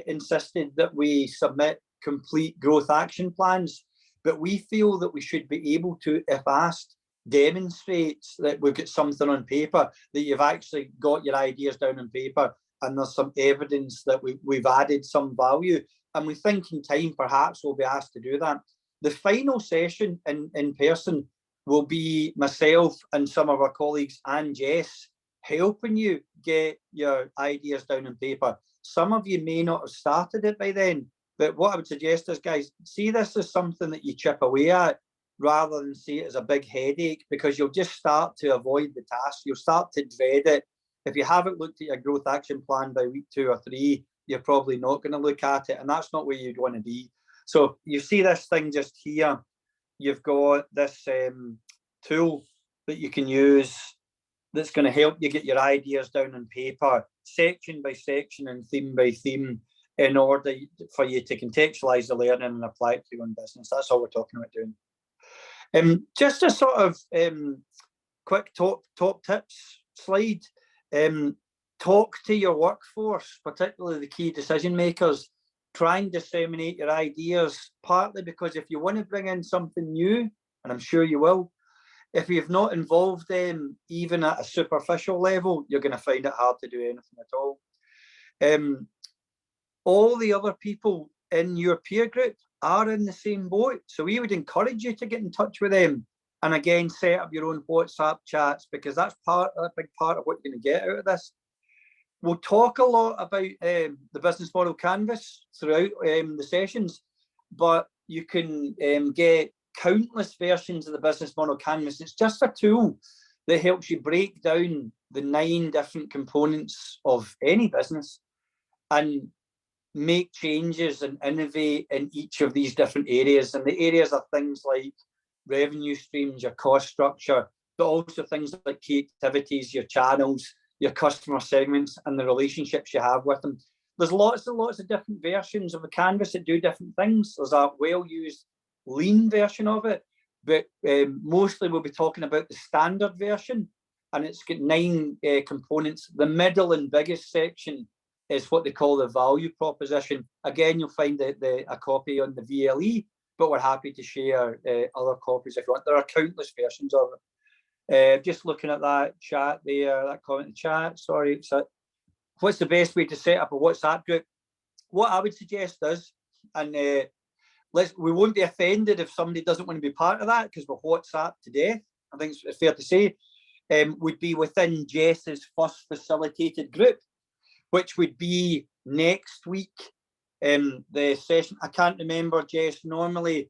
insisted that we submit complete growth action plans, but we feel that we should be able to, if asked, demonstrate that we've got something on paper, that you've actually got your ideas down on paper, and there's some evidence that we've added some value. And we think in time, perhaps we'll be asked to do that. The final session in person will be myself and some of our colleagues and Jess helping you get your ideas down on paper. Some of you may not have started it by then, but what I would suggest is, guys, see this as something that you chip away at rather than see it as a big headache, because you'll just start to avoid the task. You'll start to dread it. If you haven't looked at your growth action plan by week 2 or 3, you're probably not going to look at it, and that's not where you'd want to be. So you see this thing just here. You've got this tool that you can use that's going to help you get your ideas down on paper, section by section and theme by theme, in order for you to contextualize the learning and apply it to your own business. That's all we're talking about doing. Just a sort of quick top tips slide. Talk to your workforce, particularly the key decision makers. Try and disseminate your ideas, partly because if you want to bring in something new, and I'm sure you will, if you've not involved them even at a superficial level, you're going to find it hard to do anything at all. All the other people in your peer group are in the same boat, so we would encourage you to get in touch with them, and again, set up your own WhatsApp chats, because that's a big part of what you're going to get out of this. We'll talk a lot about the business model canvas throughout the sessions, but you can get countless versions of the business model canvas. It's just a tool that helps you break down the 9 different components of any business and make changes and innovate in each of these different areas. And the areas are things like revenue streams, your cost structure, but also things like key activities, your channels, your customer segments, and the relationships you have with them. There's lots and lots of different versions of the canvas that do different things. There's a well-used lean version of it, but mostly we'll be talking about the standard version, and it's got 9 components. The middle and biggest section is what they call the value proposition. Again, you'll find a copy on the VLE, but we're happy to share other copies if you want. There are countless versions of it. Just looking at that chat there, that comment in the chat, sorry. So what's the best way to set up a WhatsApp group? What I would suggest is, and we won't be offended if somebody doesn't want to be part of that, because we're WhatsApp to death, I think it's fair to say, would be within Jess's first facilitated group, which would be next week. The session, I can't remember, Jess, normally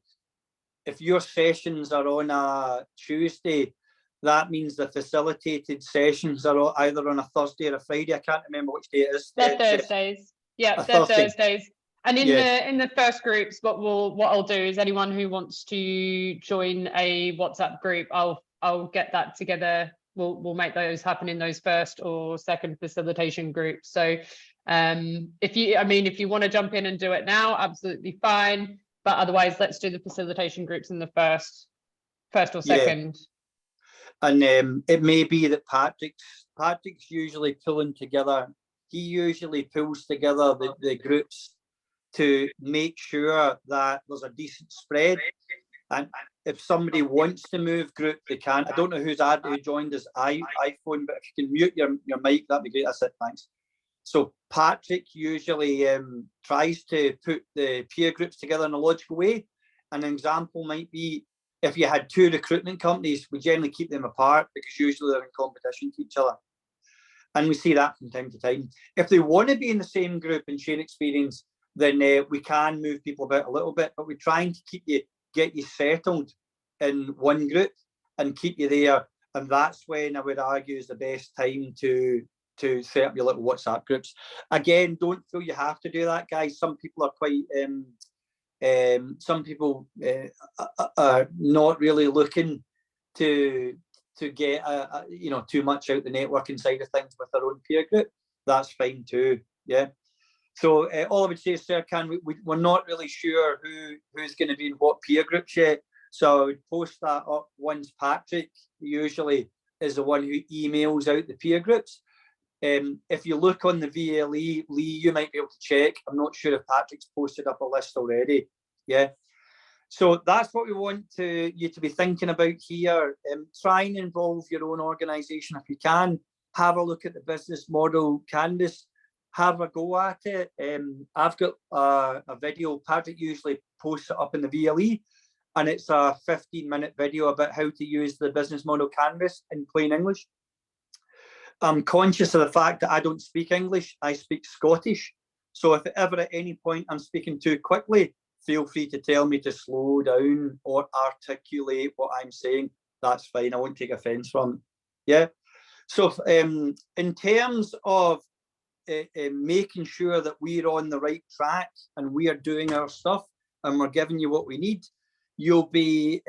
if your sessions are on a Tuesday, that means the facilitated sessions are either on a Thursday or a Friday. I can't remember which day it is. They're Thursdays. Yeah, they're Thursdays. And in the first groups, what I'll do is anyone who wants to join a WhatsApp group, I'll get that together. We'll make those happen in those first or second facilitation groups. So if you want to jump in and do it now, absolutely fine. But otherwise, let's do the facilitation groups in the first or second. And it may be that Patrick's usually pulling together. He usually pulls together the groups to make sure that there's a decent spread. And if somebody wants to move group, they can. I don't know who joined his iPhone, but if you can mute your mic, that'd be great. That's it, thanks. So Patrick usually tries to put the peer groups together in a logical way. An example might be if you had two recruitment companies, we generally keep them apart because usually they're in competition to each other. And we see that from time to time. If they want to be in the same group and share experience, then we can move people about a little bit, but we're trying to get you settled in one group and keep you there. And that's when I would argue is the best time to set up your little WhatsApp groups. Again, don't feel you have to do that, guys. Some people are quite, some people are not really looking to get too much out the networking side of things with their own peer group. That's fine too. Yeah. So all I would say is, Serkan, we're not really sure who's going to be in what peer groups yet. So I would post that up once Patrick usually is the one who emails out the peer groups. If you look on the VLE, Lee, you might be able to check. I'm not sure if Patrick's posted up a list already. Yeah. So that's what we want you to be thinking about here. Try and involve your own organisation if you can. Have a look at the business model canvas. Have a go at it. I've got a video. Patrick usually posts it up in the VLE, and it's a 15-minute video about how to use the business model canvas in plain English. I'm conscious of the fact that I don't speak English. I speak Scottish. So if ever at any point I'm speaking too quickly, feel free to tell me to slow down or articulate what I'm saying. That's fine. I won't take offence from it. Yeah. So in terms of making sure that we're on the right track and we are doing our stuff and we're giving you what we need, you'll be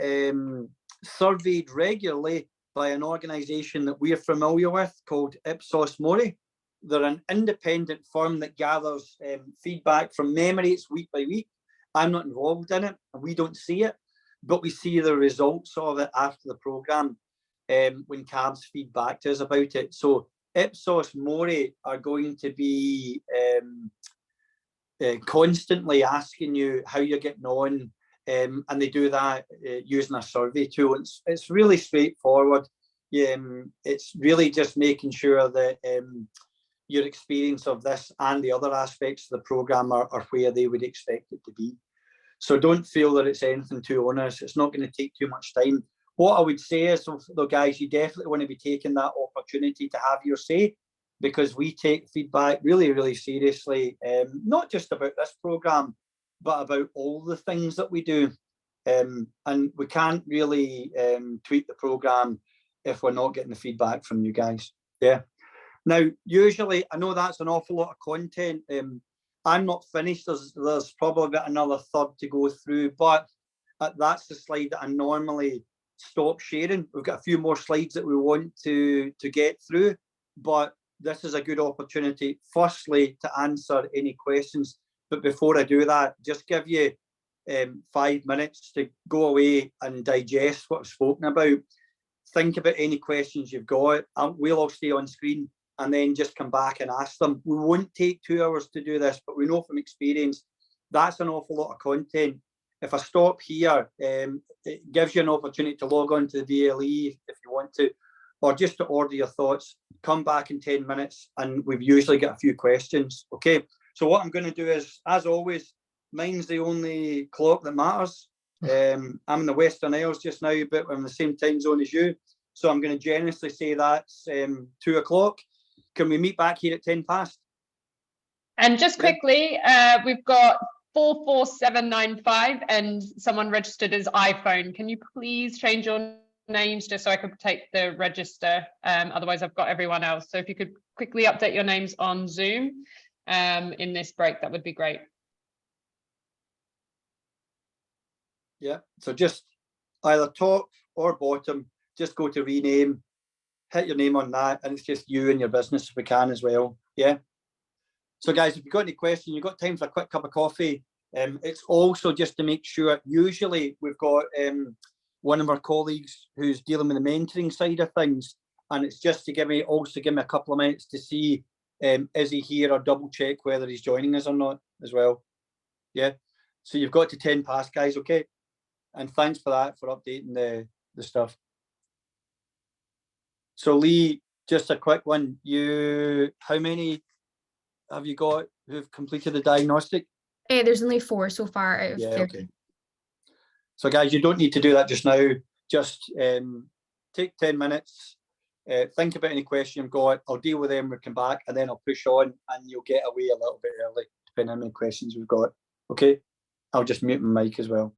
surveyed regularly by an organisation that we're familiar with called Ipsos Mori. They're an independent firm that gathers feedback from memories week by week. I'm not involved in it and we don't see it, but we see the results of it after the programme when cabs feed back to us about it. So Ipsos Mori are going to be constantly asking you how you're getting on, and they do that using a survey tool. It's really straightforward. It's really just making sure that your experience of this and the other aspects of the programme are where they would expect it to be. So don't feel that it's anything too onerous. It's not going to take too much time. What I would say is, though, guys, you definitely want to be taking that opportunity to have your say, because we take feedback really, really seriously, not just about this programme, but about all the things that we do. And we can't really tweak the programme if we're not getting the feedback from you guys. Yeah. Now, usually, I know that's an awful lot of content. I'm not finished. There's probably about another third to go through, but that's the slide that I normally stop sharing. We've got a few more slides that we want to get through, but this is a good opportunity, firstly, to answer any questions. But before I do that, just give you 5 minutes to go away and digest what I've spoken about. Think about any questions you've got. We'll all stay on screen. and then just come back and ask them. We won't take 2 hours to do this, but we know from experience that's an awful lot of content. If I stop here, it gives you an opportunity to log on to the VLE if you want to, or just to order your thoughts, come back in 10 minutes, and we've usually got a few questions. Okay, so what I'm going to do is, as always, mine's the only clock that matters. I'm in the Western Isles just now, but I'm in the same time zone as you. So I'm going to generously say that's 2 o'clock. Can we meet back here at 10 past? And just quickly, we've got 44795 and someone registered as iPhone. Can you please change your names just so I could take the register? Otherwise I've got everyone else. So if you could quickly update your names on Zoom in this break, that would be great. Yeah, so just either top or bottom, just go to rename, hit your name on that, and it's just you and your business if we can as well. Yeah. So guys, if you've got any questions, you've got time for a quick cup of coffee. It's also just to make sure, usually we've got one of our colleagues who's dealing with the mentoring side of things, and it's just to give me a couple of minutes to see is he here, or double check whether he's joining us or not as well. Yeah, so you've got to 10 past, guys. Okay, and thanks for that, for updating the stuff. So Lee, just a quick one, how many have you got who've completed the diagnostic? There's only 4 so far out of 30. Okay. So guys, you don't need to do that just now. Just take 10 minutes, think about any question you've got. I'll deal with them, we'll come back, and then I'll push on, and you'll get away a little bit early, depending on how many questions we've got. Okay, I'll just mute my mic as well.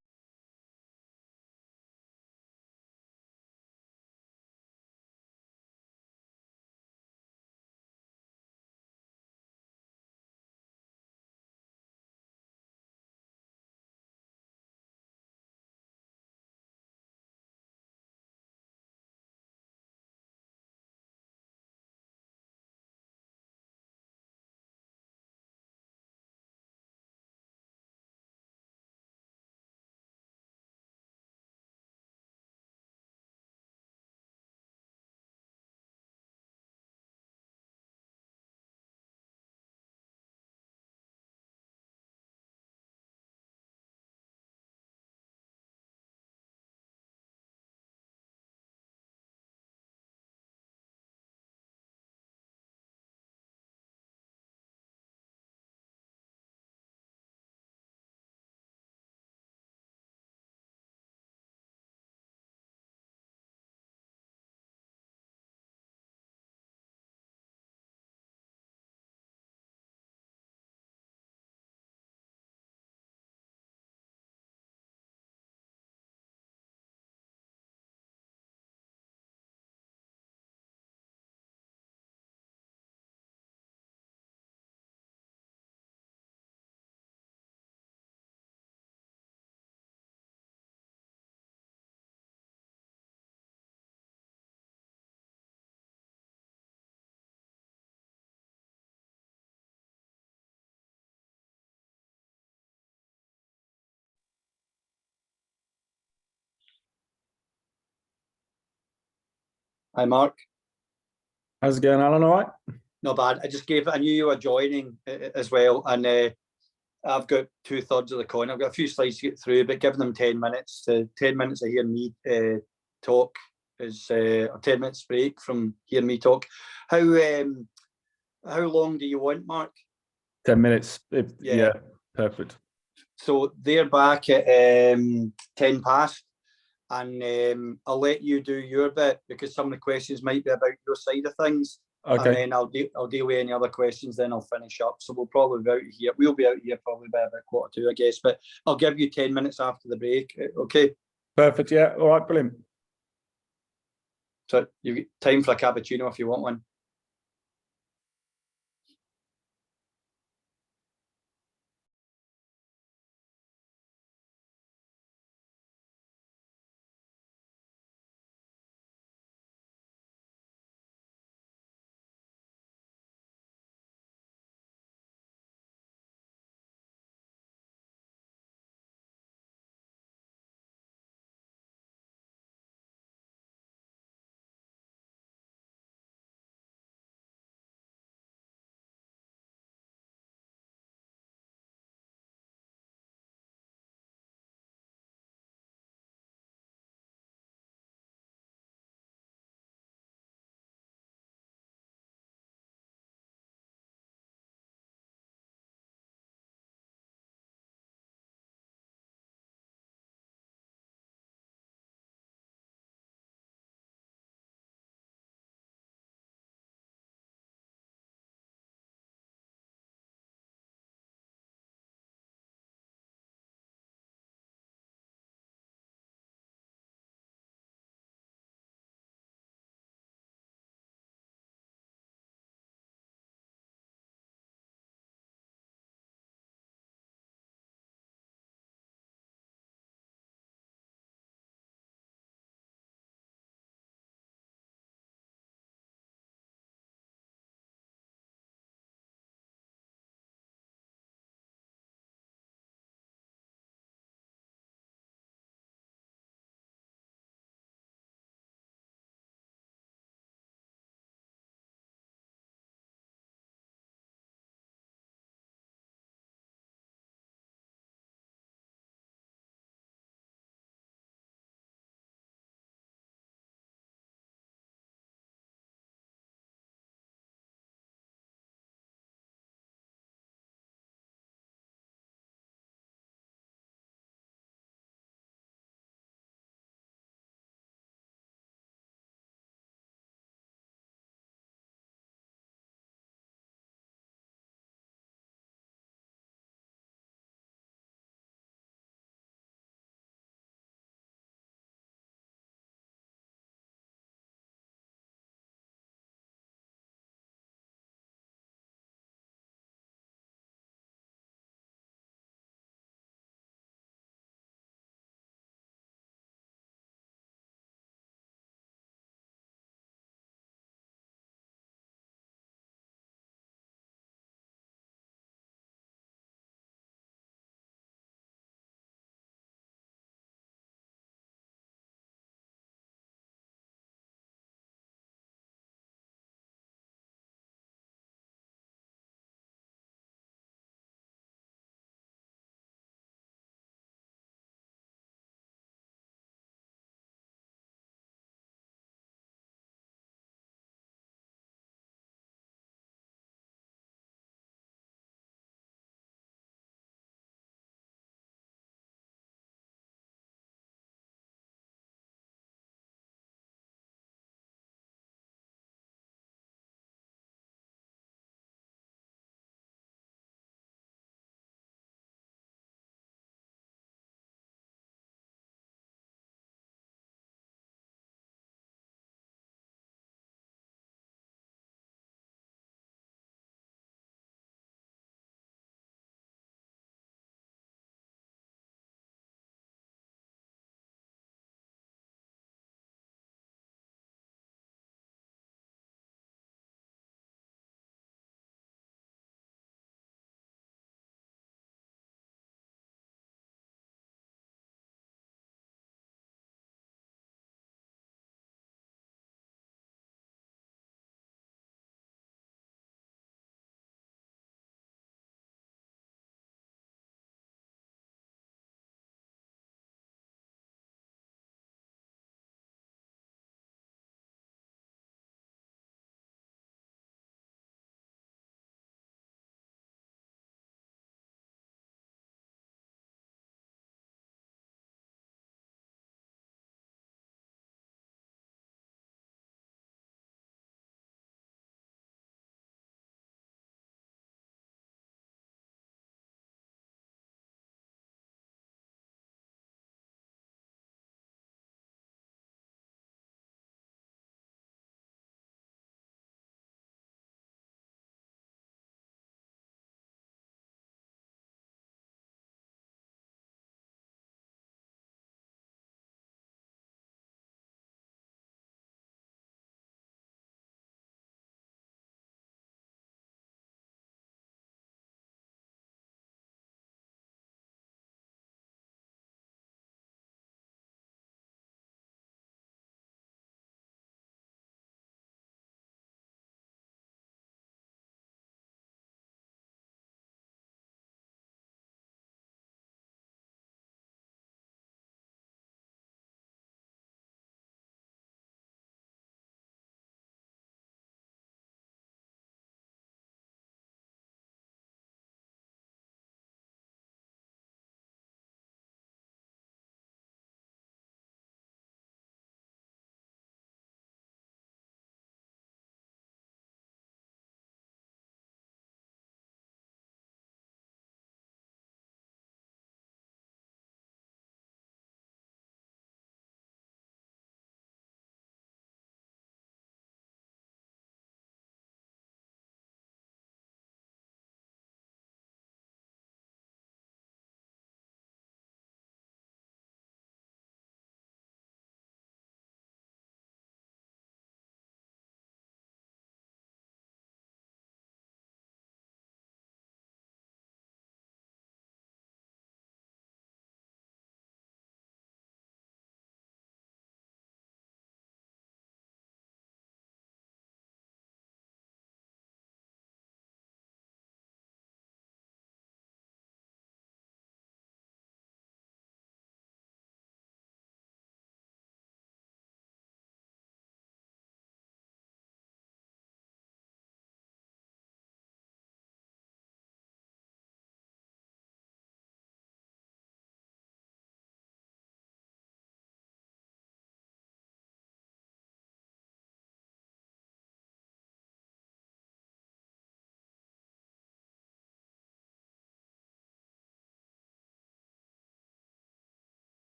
Hi, Mark. How's it going, Alan? All right? Not bad. I knew you were joining as well, and I've got 2/3 of the coin. I've got a few slides to get through, but giving them 10 minutes. 10 minutes of hearing me talk is a 10 minutes break from hearing me talk. How long do you want, Mark? 10 minutes. Yeah, perfect. So they're back at 10 past, and I'll let you do your bit, because some of the questions might be about your side of things. Okay. And then I'll deal with any other questions, then I'll finish up. So we'll probably be out here. We'll be out here probably by about 1:45, I guess, but I'll give you 10 minutes after the break. Okay. Perfect. Yeah. All right. Brilliant. So you've got time for a cappuccino if you want one.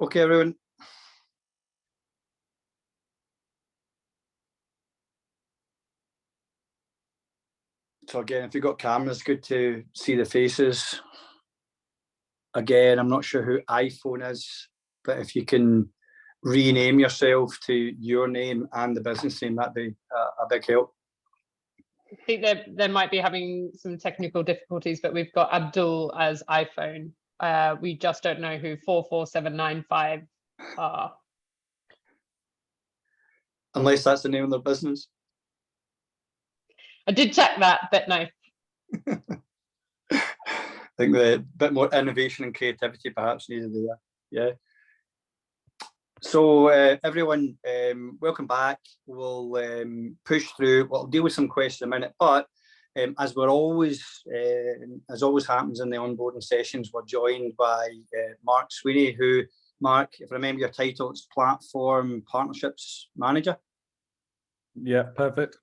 Okay, everyone. So again, if you've got cameras, good to see the faces. Again, I'm not sure who iPhone is, but if you can rename yourself to your name and the business name, that'd be a big help. I think they might be having some technical difficulties, but we've got Abdul as iPhone. We just don't know who 44795 are. Unless that's the name of their business. I did check that, but no. I think a bit more innovation and creativity perhaps needed there. Yeah. So everyone, welcome back. We'll push through. We'll deal with some questions in a minute, but as we're always, as always happens in the onboarding sessions, we're joined by Mark Sweeney, who, Mark, if I remember your title, it's Platform Partnerships Manager. Yeah, perfect.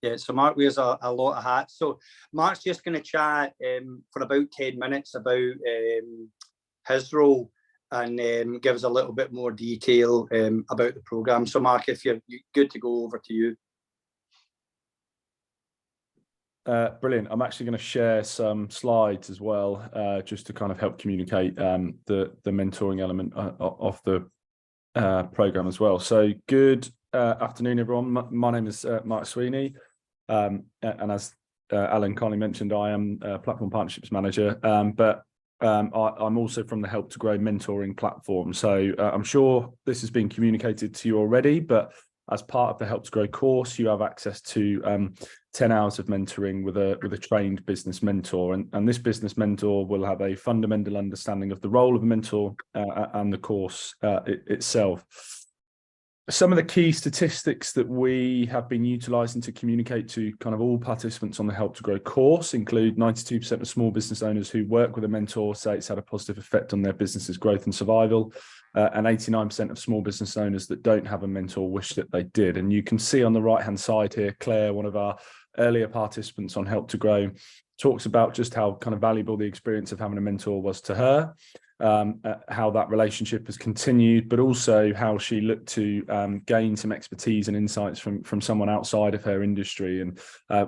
Yeah, so Mark wears a lot of hats. So Mark's just going to chat for about 10 minutes about his role and give us a little bit more detail about the programme. So Mark, if you're good to go, over to you. Brilliant. I'm actually going to share some slides as well, just to kind of help communicate the mentoring element of the programme as well. So good afternoon, everyone. My name is Mark Sweeney. And as Alan kindly mentioned, I am a Platform Partnerships Manager, but I'm also from the Help to Grow mentoring platform. So I'm sure this has been communicated to you already, but as part of the Help to Grow course, you have access to 10 hours of mentoring with a trained business mentor. And this business mentor will have a fundamental understanding of the role of a mentor and the course itself. Some of the key statistics that we have been utilising to communicate to kind of all participants on the Help to Grow course include 92% of small business owners who work with a mentor say it's had a positive effect on their business's growth and survival, and 89% of small business owners that don't have a mentor wish that they did. And you can see on the right-hand side here, Claire, one of our earlier participants on Help to Grow, talks about just how kind of valuable the experience of having a mentor was to her. How that relationship has continued, but also how she looked to gain some expertise and insights from someone outside of her industry. And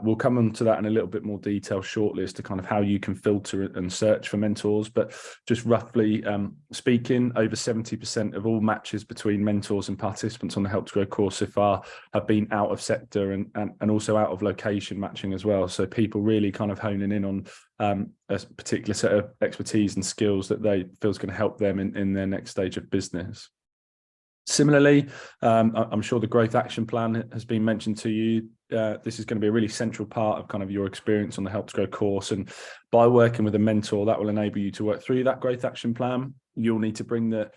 we'll come on to that in a little bit more detail shortly as to kind of how you can filter and search for mentors. But just roughly speaking, over 70% of all matches between mentors and participants on the Help to Grow course so far have been out of sector and also out of location matching as well. So people really kind of honing in on a particular set of expertise and skills that they feel is going to help them in their next stage of business. Similarly, I'm sure the growth action plan has been mentioned to you. This is going to be a really central part of kind of your experience on the Help to Grow course. And by working with a mentor, that will enable you to work through that growth action plan. You'll need to bring that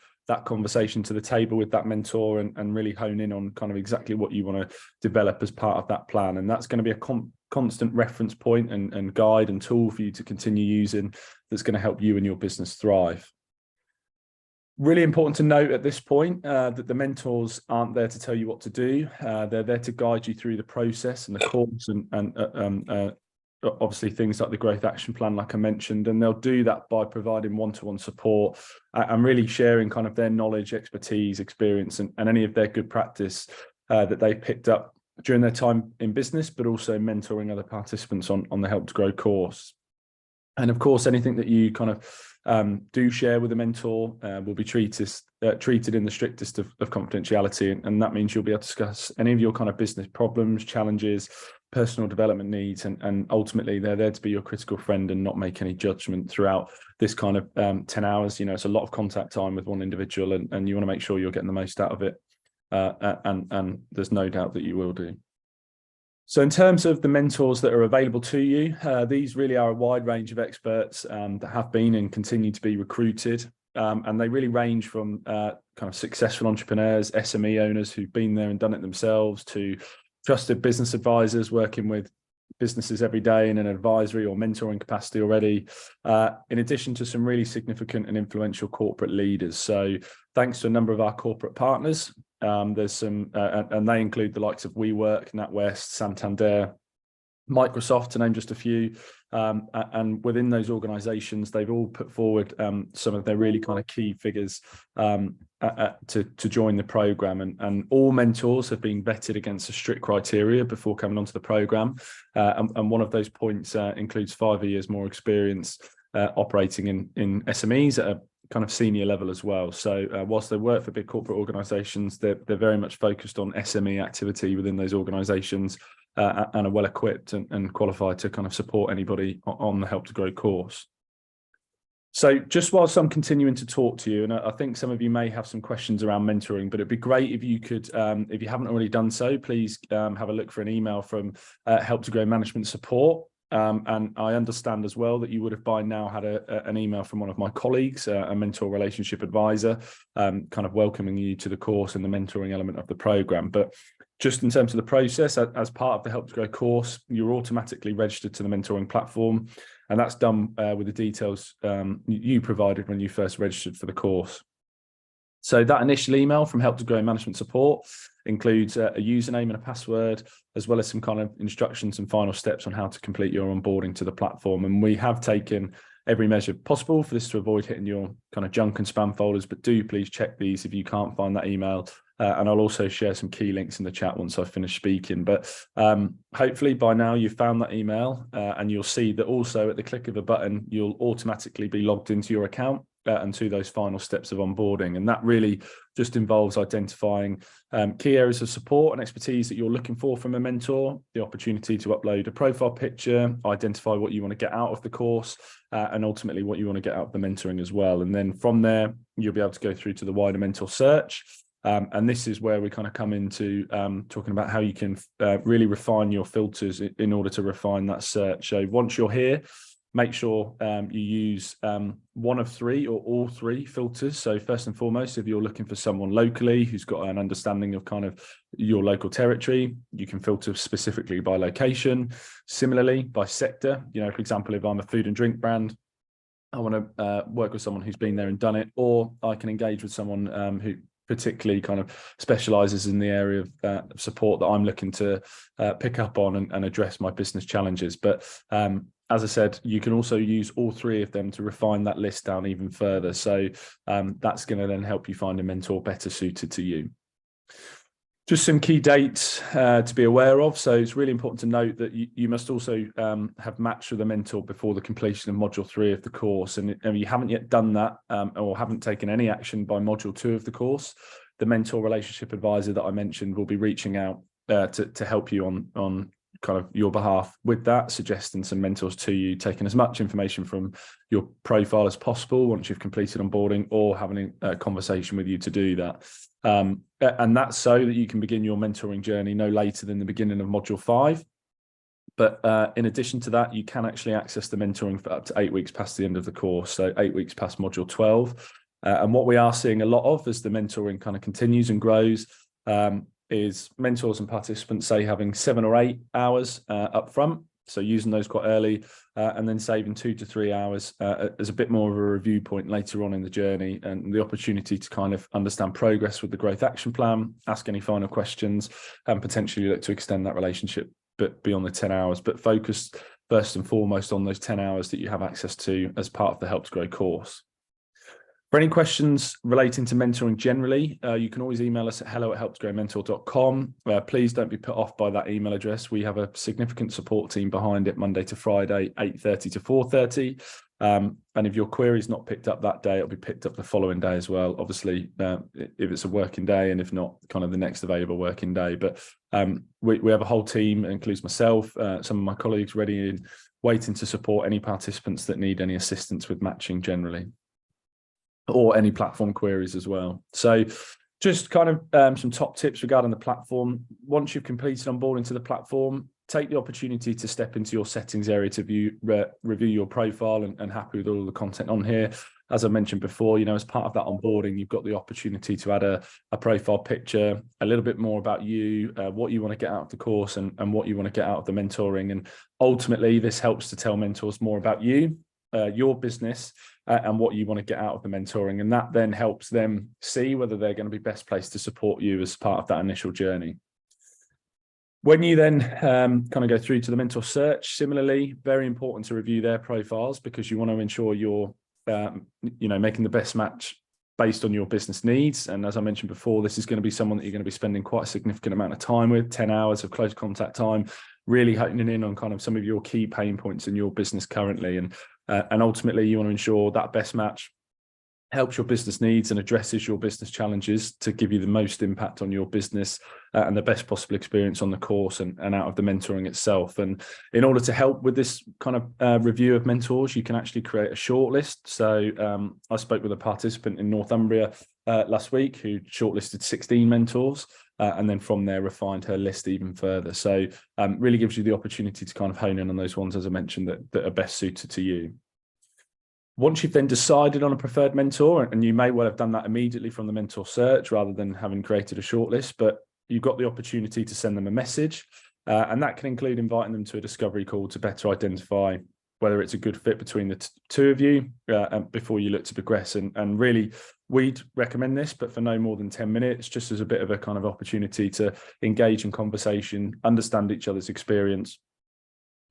conversation to the table with that mentor and really hone in on kind of exactly what you want to develop as part of that plan. And that's going to be a constant reference point and guide and tool for you to continue using that's going to help you and your business thrive. Really important to note at this point that the mentors aren't there to tell you what to do. They're there to guide you through the process and the course and obviously things like the growth action plan, like I mentioned, and they'll do that by providing one-to-one support and really sharing kind of their knowledge, expertise, experience, and any of their good practice that they picked up during their time in business, but also mentoring other participants on the Help to Grow course. And of course, anything that you kind of do share with a mentor will be treated in the strictest of confidentiality. And that means you'll be able to discuss any of your kind of business problems, challenges, personal development needs, and ultimately they're there to be your critical friend and not make any judgment throughout this kind of 10 hours. You know, it's a lot of contact time with one individual and you want to make sure you're getting the most out of it. And there's no doubt that you will do. So in terms of the mentors that are available to you, these really are a wide range of experts that have been and continue to be recruited. And they really range from kind of successful entrepreneurs, SME owners who've been there and done it themselves, to trusted business advisors working with businesses every day in an advisory or mentoring capacity already, in addition to some really significant and influential corporate leaders. So thanks to a number of our corporate partners, there's some, and they include the likes of WeWork, NatWest, Santander, Microsoft, to name just a few. And within those organizations, they've all put forward some of their really kind of key figures to join the program, and all mentors have been vetted against a strict criteria before coming onto the program. And one of those points includes 5 years more experience operating in SMEs at a kind of senior level as well. So whilst they work for big corporate organizations, they're very much focused on SME activity within those organizations, and are well equipped and qualified to kind of support anybody on the Help to Grow course. So just whilst I'm continuing to talk to you, and I think some of you may have some questions around mentoring, but it'd be great if you could, if you haven't already done so, please have a look for an email from Help to Grow Management Support. And I understand as well that you would have by now had an email from one of my colleagues, a mentor relationship advisor, kind of welcoming you to the course and the mentoring element of the program. But just in terms of the process, as part of the Help to Grow course, you're automatically registered to the mentoring platform, and that's done with the details you provided when you first registered for the course. So that initial email from Help to Grow Management Support includes a username and a password, as well as some kind of instructions and final steps on how to complete your onboarding to the platform. And we have taken every measure possible for this to avoid hitting your kind of junk and spam folders, but do please check these if you can't find that email. And I'll also share some key links in the chat once I've finished speaking. But hopefully by now you've found that email, and you'll see that also at the click of a button, you'll automatically be logged into your account and to those final steps of onboarding. And that really just involves identifying key areas of support and expertise that you're looking for from a mentor, the opportunity to upload a profile picture, identify what you want to get out of the course, and ultimately what you want to get out of the mentoring as well. And then from there, you'll be able to go through to the wider mentor search. And this is where we kind of come into talking about how you can really refine your filters in order to refine that search. So once you're here, make sure you use one of three or all three filters. So first and foremost, if you're looking for someone locally who's got an understanding of kind of your local territory, you can filter specifically by location. Similarly, by sector, you know, for example, if I'm a food and drink brand, I want to work with someone who's been there and done it, or I can engage with someone who particularly kind of specializes in the area of support that I'm looking to pick up on and address my business challenges. But as I said, you can also use all three of them to refine that list down even further. So that's going to then help you find a mentor better suited to you. Just some key dates to be aware of. So it's really important to note that you must also have matched with a mentor before the completion of module 3 of the course. And if you haven't yet done that or haven't taken any action by module 2 of the course, the mentor relationship advisor that I mentioned will be reaching out to help you on kind of your behalf with that, suggesting some mentors to you, taking as much information from your profile as possible once you've completed onboarding, or having a conversation with you to do that. And that's so that you can begin your mentoring journey no later than the beginning of module 5. But in addition to that, you can actually access the mentoring for up to 8 weeks past the end of the course, so 8 weeks past module 12. And what we are seeing a lot of as the mentoring kind of continues and grows is mentors and participants, say, having 7 or 8 hours up front, so using those quite early, and then saving 2 to 3 hours as a bit more of a review point later on in the journey, and the opportunity to kind of understand progress with the growth action plan, ask any final questions, and potentially look to extend that relationship but beyond the 10 hours, but focus first and foremost on those 10 hours that you have access to as part of the Help to Grow course. For any questions relating to mentoring generally, you can always email us at hello@helptogrowmentor.com. Please don't be put off by that email address. We have a significant support team behind it, Monday to Friday, 8:30 to 4:30. And if your query is not picked up that day, it'll be picked up the following day as well. Obviously, if it's a working day, and if not, kind of the next available working day. But we have a whole team, includes myself, some of my colleagues, ready and waiting to support any participants that need any assistance with matching generally, or any platform queries as well. So just kind of some top tips regarding the platform. Once you've completed onboarding to the platform, take the opportunity to step into your settings area to review your profile and happy with all the content on here. As I mentioned before, you know, as part of that onboarding, you've got the opportunity to add a profile picture, a little bit more about you, what you want to get out of the course, and what you want to get out of the mentoring. And ultimately, this helps to tell mentors more about you, your business, and what you want to get out of the mentoring. And that then helps them see whether they're going to be best placed to support you as part of that initial journey. When you then kind of go through to the mentor search, similarly, very important to review their profiles, because you want to ensure you're making the best match based on your business needs. And as I mentioned before, this is going to be someone that you're going to be spending quite a significant amount of time with, 10 hours of close contact time, really honing in on kind of some of your key pain points in your business currently. And ultimately, you want to ensure that best match helps your business needs and addresses your business challenges to give you the most impact on your business and the best possible experience on the course and out of the mentoring itself. And in order to help with this kind of review of mentors, you can actually create a shortlist. So I spoke with a participant in Northumbria last week who shortlisted 16 mentors and then from there refined her list even further. So really gives you the opportunity to kind of hone in on those ones, as I mentioned, that are best suited to you. Once you've then decided on a preferred mentor, and you may well have done that immediately from the mentor search rather than having created a shortlist, but you've got the opportunity to send them a message, and that can include inviting them to a discovery call to better identify whether it's a good fit between the two of you before you look to progress. And really, we'd recommend this, but for no more than 10 minutes, just as a bit of a kind of opportunity to engage in conversation, understand each other's experience,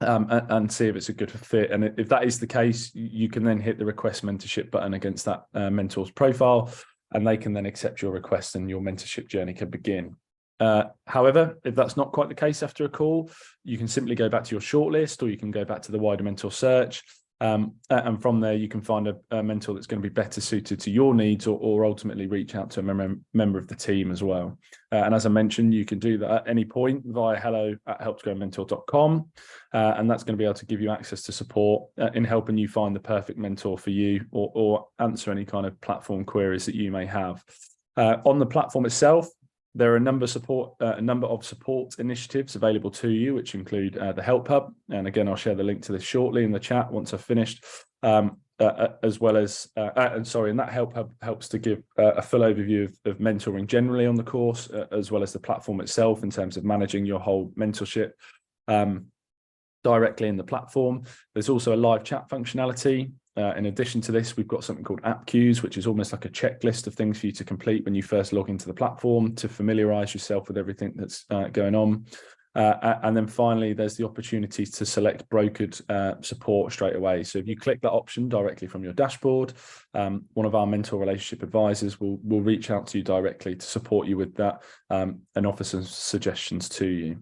and see if it's a good fit. And if that is the case, you can then hit the request mentorship button against that mentor's profile, and they can then accept your request and your mentorship journey can begin. However, if that's not quite the case after a call, you can simply go back to your shortlist, or you can go back to the wider mentor search. And from there, you can find a mentor that's going to be better suited to your needs, or ultimately reach out to a member of the team as well. And as I mentioned, you can do that at any point via hello@helptogrowmentor.com. And that's going to be able to give you access to support in helping you find the perfect mentor for you, or answer any kind of platform queries that you may have. On the platform itself, there are a number of support initiatives available to you, which include the Help Hub. And again, I'll share the link to this shortly in the chat once I've finished, as well as, and that Help Hub helps to give a full overview of mentoring generally on the course, as well as the platform itself in terms of managing your whole mentorship directly in the platform. There's also a live chat functionality. In addition to this, we've got something called app queues, which is almost like a checklist of things for you to complete when you first log into the platform to familiarize yourself with everything that's going on. And then finally, there's the opportunity to select brokered support straight away. So if you click that option directly from your dashboard, one of our mentor relationship advisors will reach out to you directly to support you with that and offer some suggestions to you.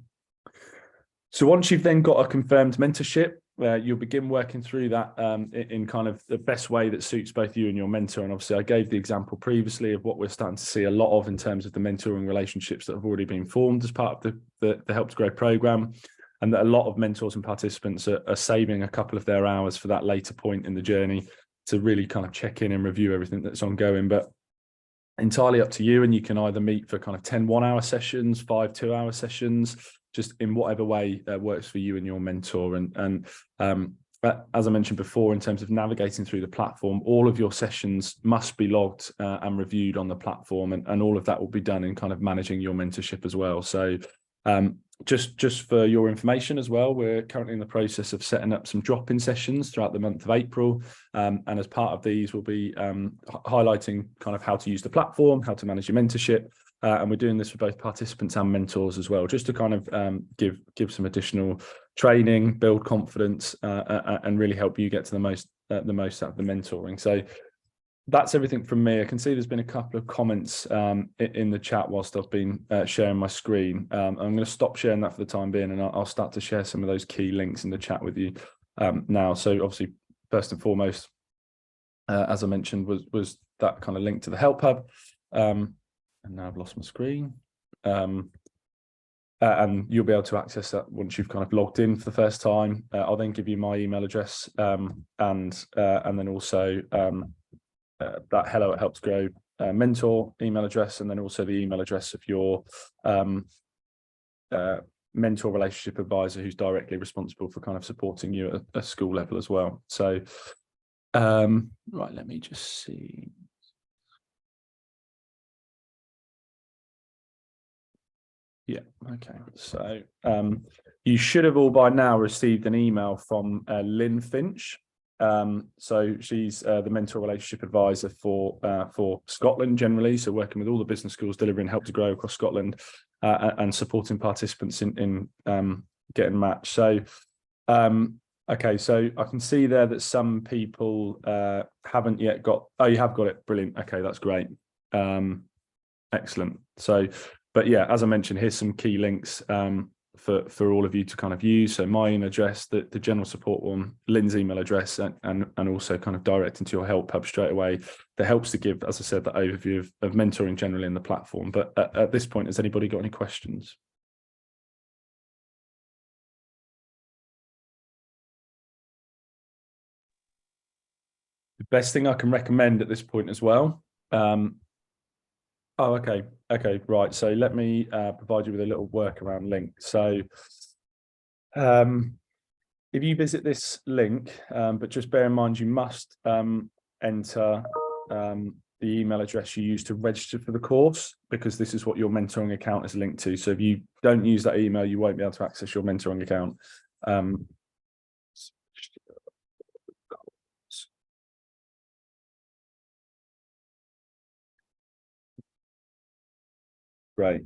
So once you've then got a confirmed mentorship, you'll begin working through that in kind of the best way that suits both you and your mentor. And obviously, I gave the example previously of what we're starting to see a lot of in terms of the mentoring relationships that have already been formed as part of the Help to Grow program, and that a lot of mentors and participants are saving a couple of their hours for that later point in the journey to really kind of check in and review everything that's ongoing. But entirely up to you, and you can either meet for kind of 10 1-hour sessions, 5 2-hour sessions, just in whatever way works for you and your mentor. And as I mentioned before, in terms of navigating through the platform, all of your sessions must be logged and reviewed on the platform, and all of that will be done in kind of managing your mentorship as well. So just for your information as well, we're currently in the process of setting up some drop-in sessions throughout the month of April. And as part of these, we'll be highlighting kind of how to use the platform, how to manage your mentorship. And we're doing this for both participants and mentors as well, just to kind of give some additional training, build confidence, and really help you get to the most out of the mentoring. So that's everything from me. I can see there's been a couple of comments in the chat whilst I've been sharing my screen. I'm going to stop sharing that for the time being, and I'll start to share some of those key links in the chat with you now. So obviously, first and foremost, as I mentioned, was that kind of link to the Help Hub. And now I've lost my screen. And you'll be able to access that once you've kind of logged in for the first time. I'll then give you my email address and then also that hello@helptogrow mentor email address, and then also the email address of your mentor relationship advisor who's directly responsible for kind of supporting you at a school level as well. So right, let me just see. Yeah, okay. So you should have all by now received an email from Lynn Finch So she's the mentor relationship advisor for Scotland generally. So working with all the business schools, delivering help to grow across Scotland, and supporting participants in getting matched. So, okay, so I can see there that some people haven't yet got. Oh, you have got it. Brilliant. Okay, that's great. Excellent. So, but yeah, as I mentioned, here's some key links for all of you to kind of use. So my email address, the general support one, Lynn's email address, and also kind of direct into your help hub straight away. That helps to give, as I said, that overview of mentoring generally in the platform. But at this point, has anybody got any questions? The best thing I can recommend at this point as well. Oh, okay. Okay, right. So let me provide you with a little workaround link. So if you visit this link, but just bear in mind, you must enter the email address you use to register for the course, because this is what your mentoring account is linked to. So if you don't use that email, you won't be able to access your mentoring account. Great.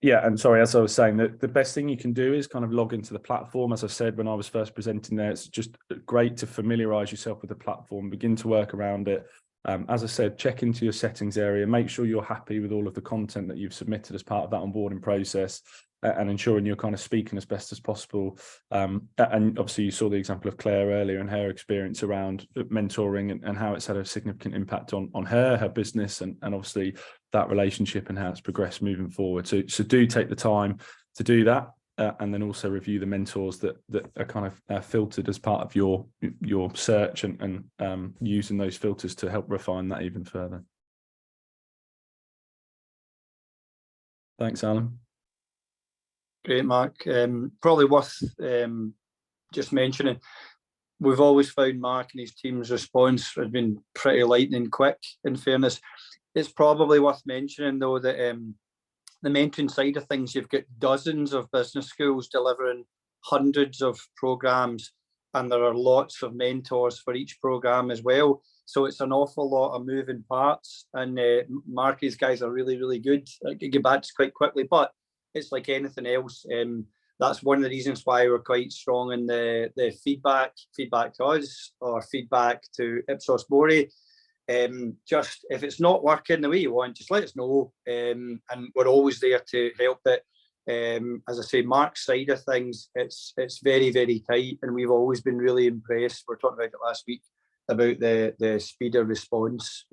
Yeah, and sorry, as I was saying, the best thing you can do is kind of log into the platform. As I said, when I was first presenting there, it's just great to familiarize yourself with the platform, begin to work around it. As I said, check into your settings area, make sure you're happy with all of the content that you've submitted as part of that onboarding process, and ensuring you're kind of speaking as best as possible. And obviously you saw the example of Claire earlier and her experience around mentoring and how it's had a significant impact on her business, and obviously that relationship and how it's progressed moving forward. So do take the time to do that, and then also review the mentors that are kind of filtered as part of your search, and using those filters to help refine that even further. Thanks, Alan. Great, Mark. Probably worth just mentioning, we've always found Mark and his team's response has been pretty lightning quick, in fairness. It's probably worth mentioning, though, that the mentoring side of things, you've got dozens of business schools delivering hundreds of programs, and there are lots of mentors for each program as well. So it's an awful lot of moving parts, and Marky's guys are really, really good. I can get back to quite quickly, but it's like anything else. That's one of the reasons why we're quite strong in the feedback to us, or feedback to Ipsos Mori. Just if it's not working the way you want, just let us know, and we're always there to help it. As I say, Mark's side of things, it's very, very tight, and we've always been really impressed. We were talking about it last week about the speed of response.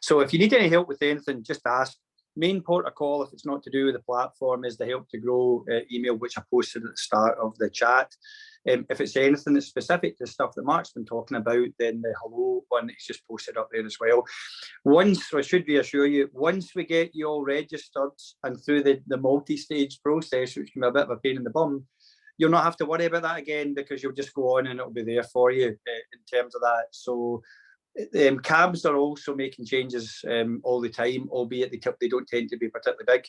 So if you need any help with anything, just ask. Main port of call, if it's not to do with the platform, is the Help to Grow email, which I posted at the start of the chat. If it's anything that's specific to stuff that Mark's been talking about, then the hello one that's just posted up there as well. Once, I should reassure you, once we get you all registered and through the multi-stage process, which can be a bit of a pain in the bum, you'll not have to worry about that again, because you'll just go on and it'll be there for you in terms of that. So cabs are also making changes all the time, albeit they don't tend to be particularly big,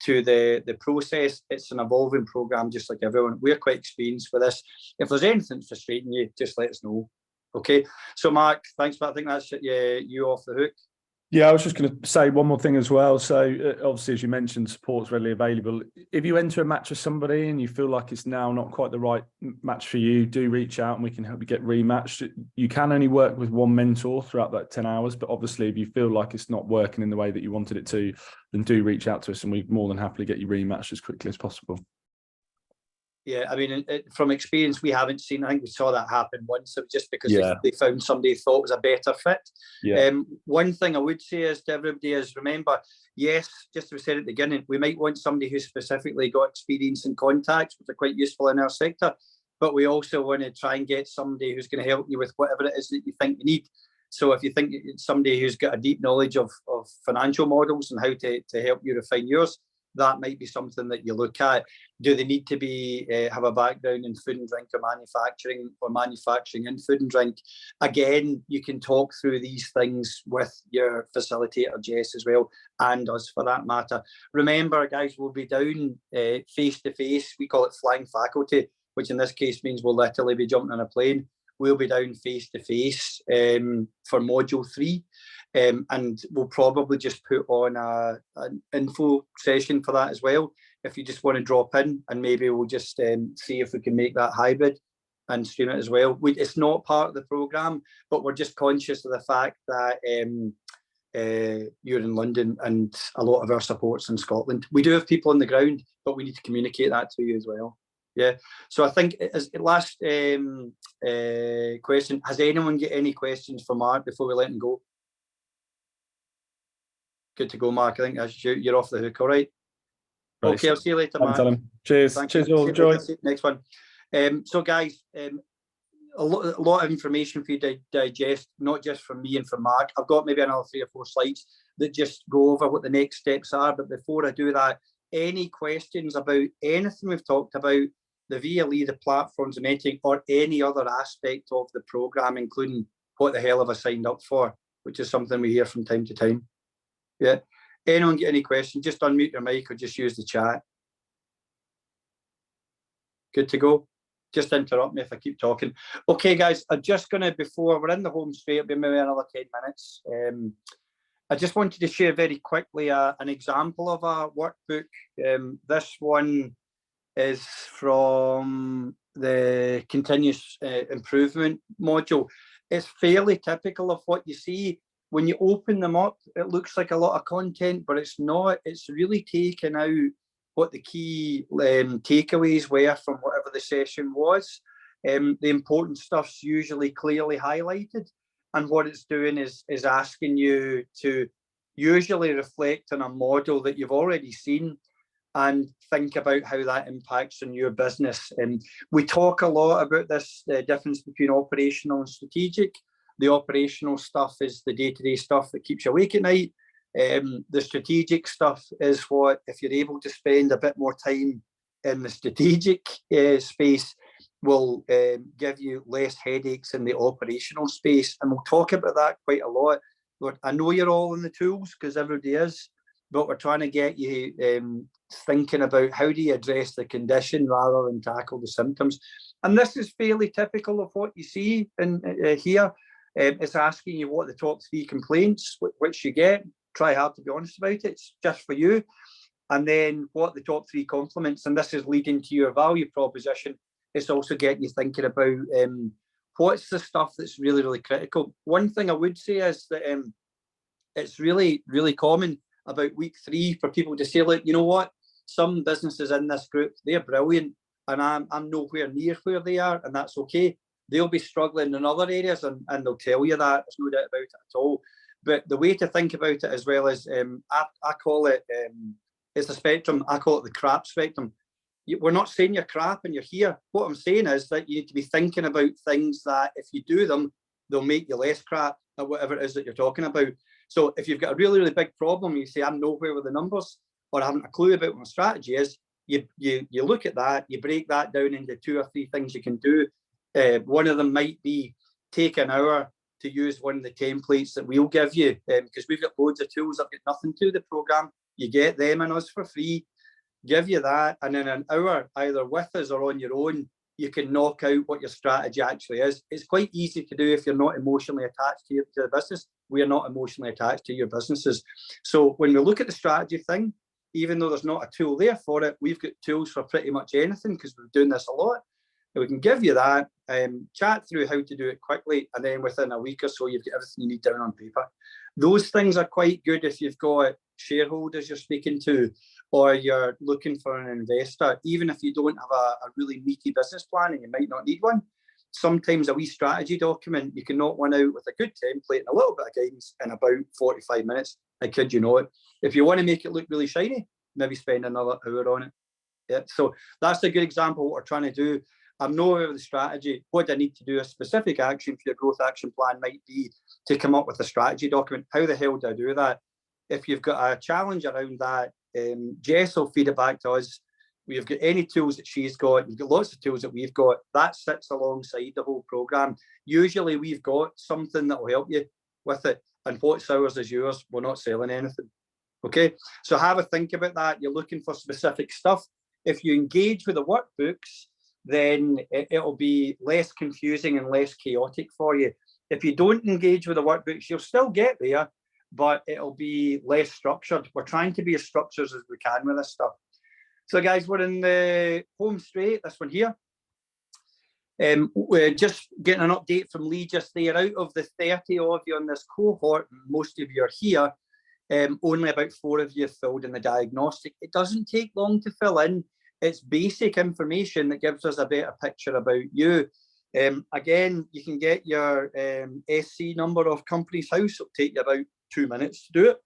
to the process. It's an evolving program, just like everyone. We're quite experienced with this. If there's anything frustrating you, just let us know. Okay, so Mark, thanks, but I think that's you off the hook. Yeah, I was just going to say one more thing as well. So obviously, as you mentioned, support's readily available. If you enter a match with somebody and you feel like it's now not quite the right match for you, do reach out and we can help you get rematched. You can only work with one mentor throughout that 10 hours, but obviously if you feel like it's not working in the way that you wanted it to, then do reach out to us and we'd more than happily get you rematched as quickly as possible. Yeah, I mean, from experience, we haven't seen, I think we saw that happen once, just because they found somebody who thought was a better fit. Yeah. One thing I would say is to everybody is, remember, yes, just as we said at the beginning, we might want somebody who's specifically got experience in contacts, which are quite useful in our sector, but we also want to try and get somebody who's going to help you with whatever it is that you think you need. So if you think it's somebody who's got a deep knowledge of financial models and how to help you refine yours, that might be something that you look at. Do they need to be have a background in food and drink or manufacturing in food and drink? Again, you can talk through these things with your facilitator, Jess, as well, and us for that matter. Remember, guys, we'll be down face to face. We call it flying faculty, which in this case means we'll literally be jumping on a plane. we'll be down face to face for module 3. And we'll probably just put on an info session for that as well, if you just want to drop in, and maybe we'll just see if we can make that hybrid and stream it as well. It's not part of the programme, but we're just conscious of the fact that you're in London and a lot of our support's in Scotland. We do have people on the ground, but we need to communicate that to you as well. Yeah, so I think as last question, has anyone got any questions for Mark before we let him go? Good to go, Mark. I think you're off the hook. All right. Okay, I'll see you later, Mark. Cheers. Thanks. Cheers, all. Enjoy. Next one. So, guys, a lot of information for you to digest, not just from me and from Mark. I've got maybe another 3 or 4 slides that just go over what the next steps are. But before I do that, any questions about anything we've talked about, the VLE, the platforms, the meeting, or any other aspect of the programme, including what the hell have I signed up for, which is something we hear from time to time. Yeah. Anyone get any questions? Just unmute your mic or just use the chat. Good to go. Just interrupt me if I keep talking. Okay, guys, I'm just going to, before we're in the home straight, it'll be maybe another 10 minutes. I just wanted to share very quickly an example of a workbook. This one is from the continuous improvement module. It's fairly typical of what you see. When you open them up, it looks like a lot of content, but it's not. It's really taken out what the key takeaways were from whatever the session was. The important stuff's usually clearly highlighted, and what it's doing is asking you to usually reflect on a model that you've already seen and think about how that impacts on your business. We talk a lot about this, the difference between operational and strategic. The operational stuff is the day-to-day stuff that keeps you awake at night. The strategic stuff is what, if you're able to spend a bit more time in the strategic space, will give you less headaches in the operational space. And we'll talk about that quite a lot. I know you're all in the tools because everybody is, but we're trying to get you thinking about how do you address the condition rather than tackle the symptoms. And this is fairly typical of what you see in here. It's asking you what the top 3 complaints, which you get. Try hard to be honest about it. It's just for you. And then what the top 3 compliments, and this is leading to your value proposition. It's also getting you thinking about what's the stuff that's really, really critical. One thing I would say is that it's really, really common about week 3 for people to say, look, you know what? Some businesses in this group, they're brilliant, and I'm nowhere near where they are, and that's okay. They'll be struggling in other areas, and they'll tell you that. There's no doubt about it at all. But the way to think about it as well is, I call it, it's a spectrum. I call it the crap spectrum. We're not saying you're crap and you're here. What I'm saying is that you need to be thinking about things that if you do them, they'll make you less crap at whatever it is that you're talking about. So if you've got a really, really big problem, you say, I'm nowhere with the numbers, or I haven't a clue about what my strategy is, you look at that, you break that down into 2 or 3 things you can do. One of them might be take an hour to use one of the templates that we'll give you, because we've got loads of tools that get nothing to the programme. You get them and us for free, give you that, and in an hour, either with us or on your own, you can knock out what your strategy actually is. It's quite easy to do if you're not emotionally attached to the business. We are not emotionally attached to your businesses. So when we look at the strategy thing, even though there's not a tool there for it, we've got tools for pretty much anything because we're doing this a lot. And we can give you that, chat through how to do it quickly, and then within a week or so, you've got everything you need down on paper. Those things are quite good if you've got shareholders you're speaking to, or you're looking for an investor. Even if you don't have a really meaty business plan and you might not need one, sometimes a wee strategy document, you can knock one out with a good template and a little bit of guidance in about 45 minutes. I kid you not. If you want to make it look really shiny, maybe spend another hour on it. Yeah, so that's a good example of what we're trying to do. I'm not aware of the strategy. What I need to do, a specific action for your growth action plan might be to come up with a strategy document. How the hell do I do that? If you've got a challenge around that, Jess will feed it back to us. We've got any tools that she's got. You've got lots of tools that we've got. That sits alongside the whole program. Usually we've got something that will help you with it. And what's ours is yours. We're not selling anything. Okay, so have a think about that. You're looking for specific stuff. If you engage with the workbooks, then it'll be less confusing and less chaotic for you. If you don't engage with the workbooks, you'll still get there, but it'll be less structured. We're trying to be as structured as we can with this stuff. So guys, we're in the home straight, this one here. We're just getting an update from Lee just there. Out of the 30 of you on this cohort, most of you are here, only about 4 of you filled in the diagnostic. It doesn't take long to fill in. It's basic information that gives us a better picture about you. Again, you can get your SC number off Companies House. It'll take you about 2 minutes to do it.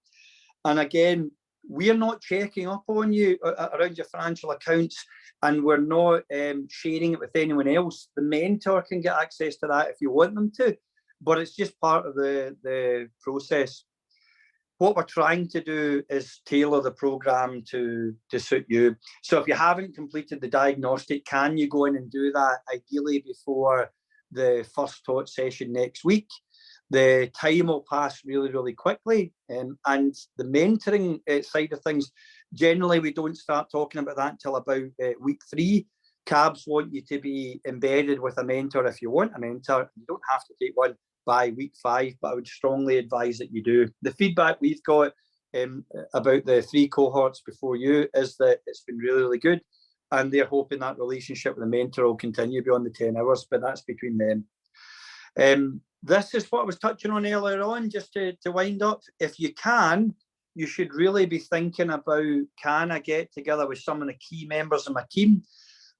And again, we're not checking up on you around your financial accounts, and we're not sharing it with anyone else. The mentor can get access to that if you want them to, but it's just part of the process. What we're trying to do is tailor the program to suit you. So if you haven't completed the diagnostic, can you go in and do that ideally before the first taught session next week? The time will pass really, really quickly. And the mentoring side of things, generally we don't start talking about that until about week 3. CABs want you to be embedded with a mentor if you want a mentor. You don't have to take one by week 5, but I would strongly advise that you do. The feedback we've got about the 3 cohorts before you is that it's been really, really good. And they're hoping that relationship with the mentor will continue beyond the 10 hours, but that's between them. This is what I was touching on earlier on, just to wind up. If you can, you should really be thinking about, can I get together with some of the key members of my team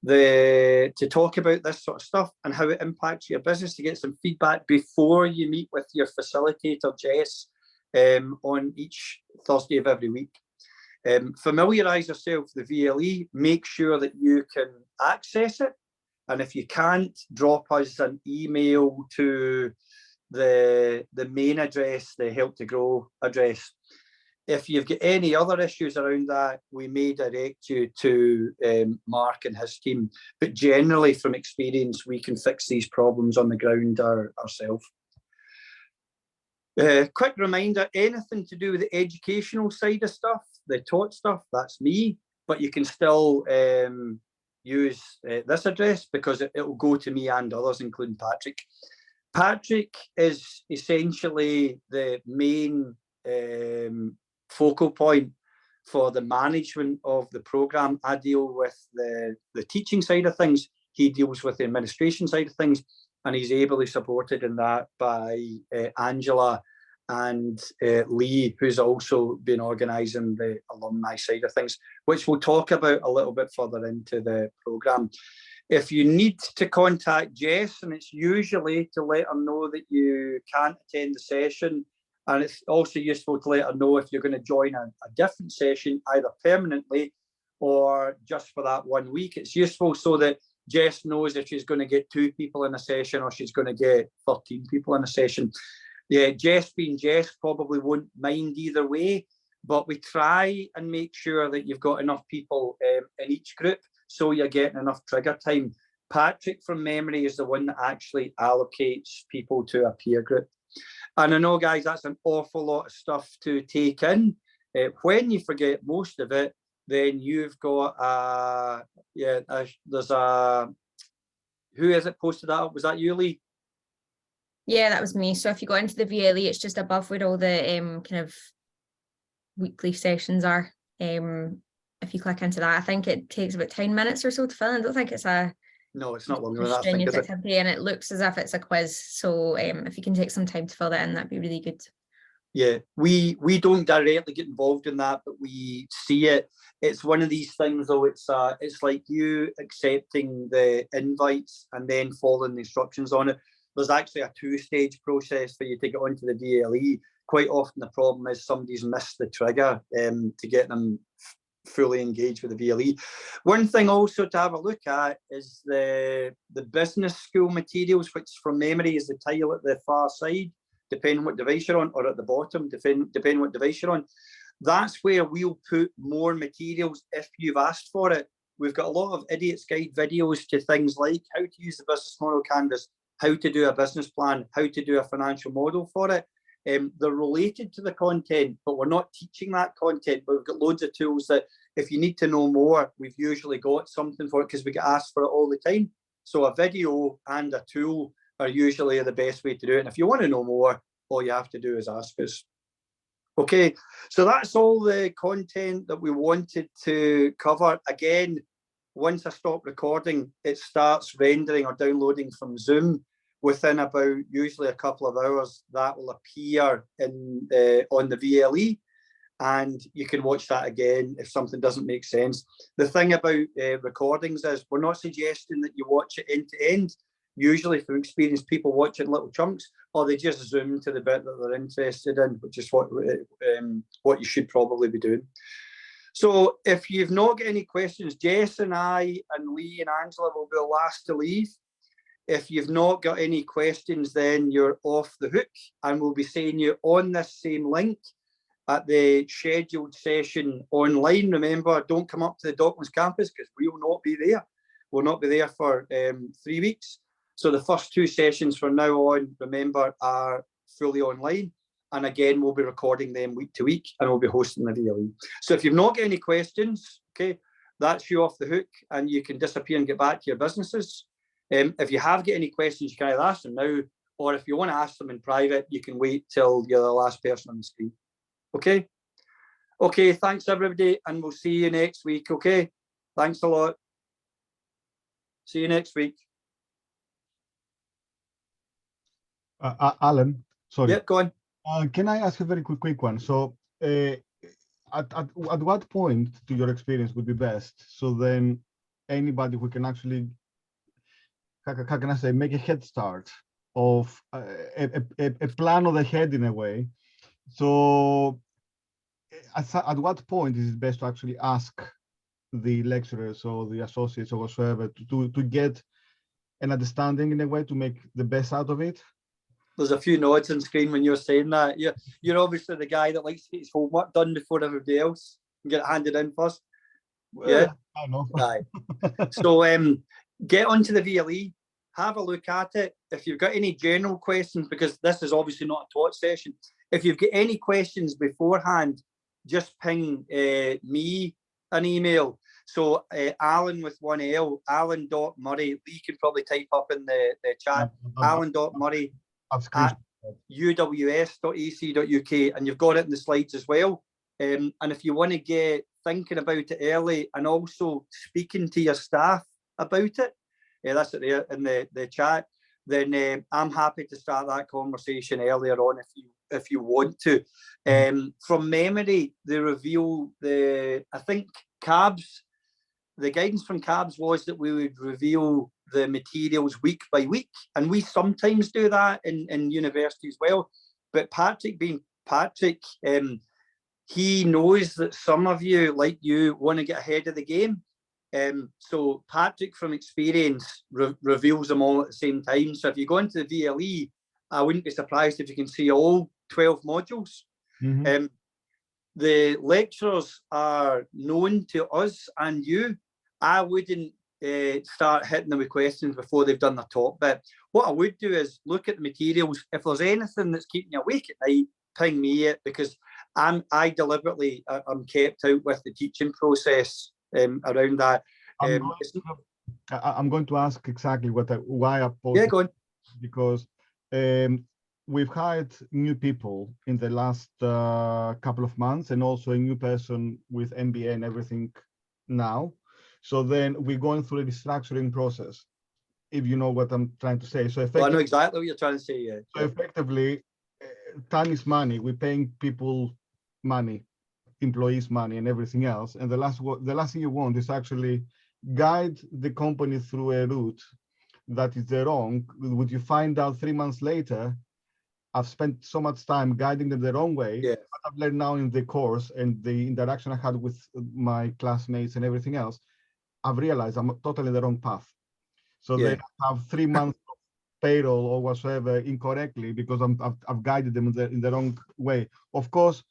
to talk about this sort of stuff and how it impacts your business, to get some feedback before you meet with your facilitator, Jess, on each Thursday of every week. Familiarise yourself with the VLE, make sure that you can access it. And if you can't, drop us an email to the main address, the Help to Grow address. If you've got any other issues around that, we may direct you to Mark and his team. But generally, from experience, we can fix these problems on the ground ourselves. Quick reminder, anything to do with the educational side of stuff, the taught stuff, that's me. But you can still use this address because it will go to me and others, including Patrick. Patrick is essentially the main focal point for the management of the program. I deal with the teaching side of things. He deals with the administration side of things, and he's ably supported in that by Angela and Lee, who's also been organising the alumni side of things, which we'll talk about a little bit further into the program. If you need to contact Jess, and it's usually to let her know that you can't attend the session, and it's also useful to let her know if you're going to join a different session, either permanently or just for that 1 week. It's useful so that Jess knows if she's going to get 2 people in a session or she's going to get 13 people in a session. Yeah, Jess being Jess probably won't mind either way, but we try and make sure that you've got enough people in each group so you're getting enough trigger time. Patrick, from memory, is the one that actually allocates people to a peer group. And I know, guys, that's an awful lot of stuff to take in. When you forget most of it, then you've got there's a, who is it posted that up? Was that you, Lee? Yeah, that was me. So if you go into the VLE, it's just above where all the kind of weekly sessions are. If you click into that, I think it takes about 10 minutes or so to fill in. I don't think it's a no, it's not longer than that. Strenuous activity, and it looks as if it's a quiz. So if you can take some time to fill that in, that'd be really good. Yeah, we don't directly get involved in that, but we see it. It's one of these things, though. It's like you accepting the invites and then following the instructions on it. There's actually a 2-stage process for you to get onto the VLE. Quite often the problem is somebody's missed the trigger to get them fully engaged with the VLE. One thing also to have a look at is the business school materials, which from memory is the tile at the far side, depending what device you're on, or at the bottom, depending what device you're on. That's where we'll put more materials if you've asked for it. We've got a lot of Idiot's Guide videos to things like how to use the business model canvas, how to do a business plan, how to do a financial model for it. They're related to the content, but we're not teaching that content. But we've got loads of tools that if you need to know more, we've usually got something for it because we get asked for it all the time. So a video and a tool are usually the best way to do it. And if you want to know more, all you have to do is ask us. Okay, so that's all the content that we wanted to cover. Again, once I stop recording, it starts rendering or downloading from Zoom. Within about usually a couple of hours, that will appear in on the VLE, and you can watch that again if something doesn't make sense. The thing about recordings is we're not suggesting that you watch it end to end. Usually from experience, people watch it in little chunks, or they just zoom to the bit that they're interested in, which is what you should probably be doing. So if you've not got any questions, Jess and I and Lee and Angela will be the last to leave. If you've not got any questions, then you're off the hook, and we'll be seeing you on this same link at the scheduled session online. Remember, don't come up to the Docklands campus because we will not be there. We'll not be there for 3 weeks. So the first 2 sessions from now on, remember, are fully online. And again, we'll be recording them week to week, and we'll be hosting the VLE. So if you've not got any questions, okay, that's you off the hook, and you can disappear and get back to your businesses. If you have got any questions, you can either ask them now, or if you want to ask them in private, you can wait till you're the last person on the screen. Okay? Okay, thanks everybody, and we'll see you next week, okay? Thanks a lot. See you next week. Alan, sorry. Yep, go on. Can I ask a very quick one? So at what point, to your experience, would be best? So then anybody who can actually, how can I say, make a head start of a plan of the head in a way. So at what point is it best to actually ask the lecturers or the associates or whatsoever to get an understanding in a way to make the best out of it? There's a few nods on screen when you're saying that. You're obviously the guy that likes to get his homework done before everybody else and get it handed in first. Well, yeah, I know. Right. So get onto the VLE, have a look at it. If you've got any general questions, because this is obviously not a taught session, if you've got any questions beforehand, just ping me an email. So Alan with 1 L, Alan.Murray, Lee can probably type up in the chat, Alan.Murray at uws.ac.uk, and you've got it in the slides as well. And if you want to get thinking about it early and also speaking to your staff about it, that's it there in the chat, then I'm happy to start that conversation earlier on if you want to. From memory, they reveal I think CABS, the guidance from CABS was that we would reveal the materials week by week, and we sometimes do that in university as well. But Patrick, being Patrick, he knows that some of you, like you, want to get ahead of the game. So Patrick, from experience, reveals them all at the same time. So if you go into the VLE, I wouldn't be surprised if you can see all 12 modules. Mm-hmm. The lecturers are known to us and you. I wouldn't start hitting them with questions before they've done the top bit. What I would do is look at the materials. If there's anything that's keeping you awake at night, ping me it, because I deliberately I'm kept out with the teaching process around that. I'm going to ask exactly why I posed. Yeah, go on. Because we've hired new people in the last couple of months, and also a new person with MBA and everything now. So then we're going through a restructuring process, if you know what I'm trying to say. So I know exactly what you're trying to say, yeah. So effectively, time is money. We're paying people money, employees money, and everything else. And the last thing you want is actually guide the company through a route that is the wrong. Would you find out 3 months later, I've spent so much time guiding them the wrong way. Yeah. What I've learned now in the course and the interaction I had with my classmates and everything else, I've realized I'm totally in the wrong path. So Yeah. they have 3 months of payroll or whatsoever incorrectly because I've guided them in the wrong way. Of course,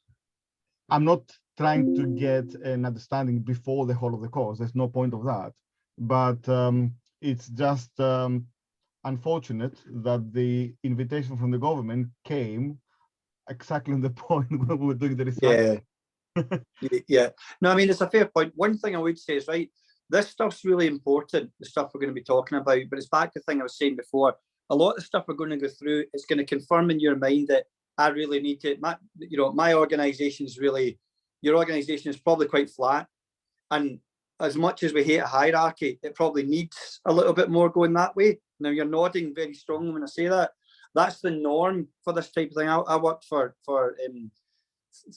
I'm not trying to get an understanding before the whole of the course. There's no point of that. But it's just unfortunate that the invitation from the government came exactly on the point when we were doing the research. Yeah. Yeah, no, I mean, it's a fair point. One thing I would say is, right, this stuff's really important, the stuff we're going to be talking about, but it's back to the thing I was saying before. A lot of the stuff we're going to go through, it's going to confirm in your mind that I really need to, my organization is really, your organization is probably quite flat. And as much as we hate a hierarchy, it probably needs a little bit more going that way. Now, you're nodding very strongly when I say that. That's the norm for this type of thing. I worked for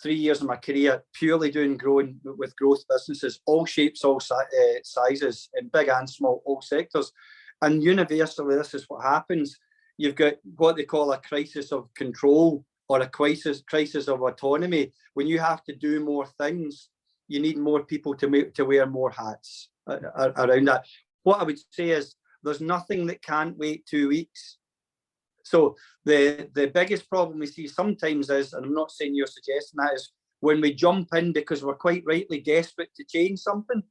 3 years of my career purely doing growing with growth businesses, all shapes, all sizes, and big and small, all sectors. And universally, this is what happens. You've got what they call a crisis of control or a crisis of autonomy. When you have to do more things, you need more people to wear more hats around that. What I would say is there's nothing that can't wait 2 weeks. So the biggest problem we see sometimes is, and I'm not saying you're suggesting that, is when we jump in because we're quite rightly desperate to change something,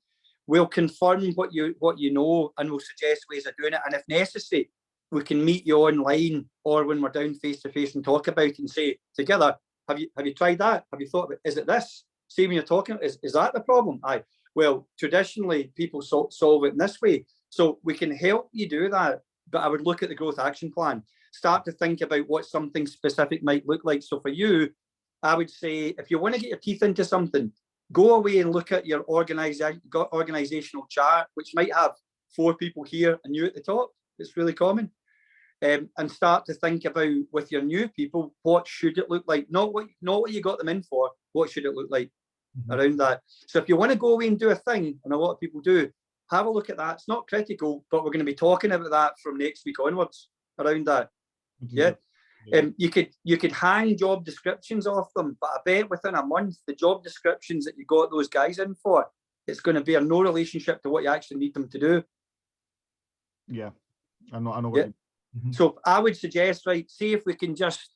we'll confirm what you know and we'll suggest ways of doing it. And if necessary, we can meet you online or when we're down face to face and talk about it and say together, have you tried that? Have you thought about, is it this? See, when you're talking, is that the problem? Aye. Well, traditionally people solve it in this way. So we can help you do that. But I would look at the growth action plan. Start to think about what something specific might look like. So for you, I would say, if you want to get your teeth into something, go away and look at your organizational chart, which might have 4 people here and you at the top. It's really common. And start to think about, with your new people, what should it look like? Not what you got them in for. What should it look like around that? So if you want to go away and do a thing, and a lot of people do, have a look at that. It's not critical, but we're going to be talking about that from next week onwards around that. Yeah. You could hang job descriptions off them, but I bet within a month, the job descriptions that you got those guys in for, it's going to bear no relationship to what you actually need them to do. Yeah, I know what you mean. So I would suggest, right, see if we can just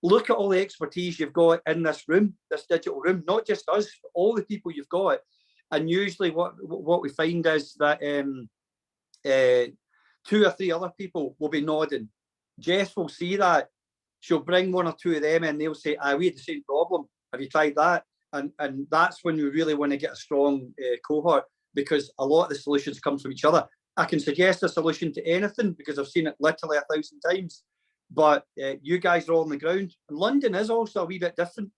look at all the expertise you've got in this room, this digital room, not just us, but all the people you've got. And usually what we find is that 2 or 3 other people will be nodding. Jess will see that. She'll bring 1 or 2 of them and they'll say, we had the same problem. Have you tried that? And that's when we really want to get a strong cohort, because a lot of the solutions come from each other. I can suggest a solution to anything because I've seen it literally 1,000 times. But you guys are all on the ground. And London is also a wee bit different.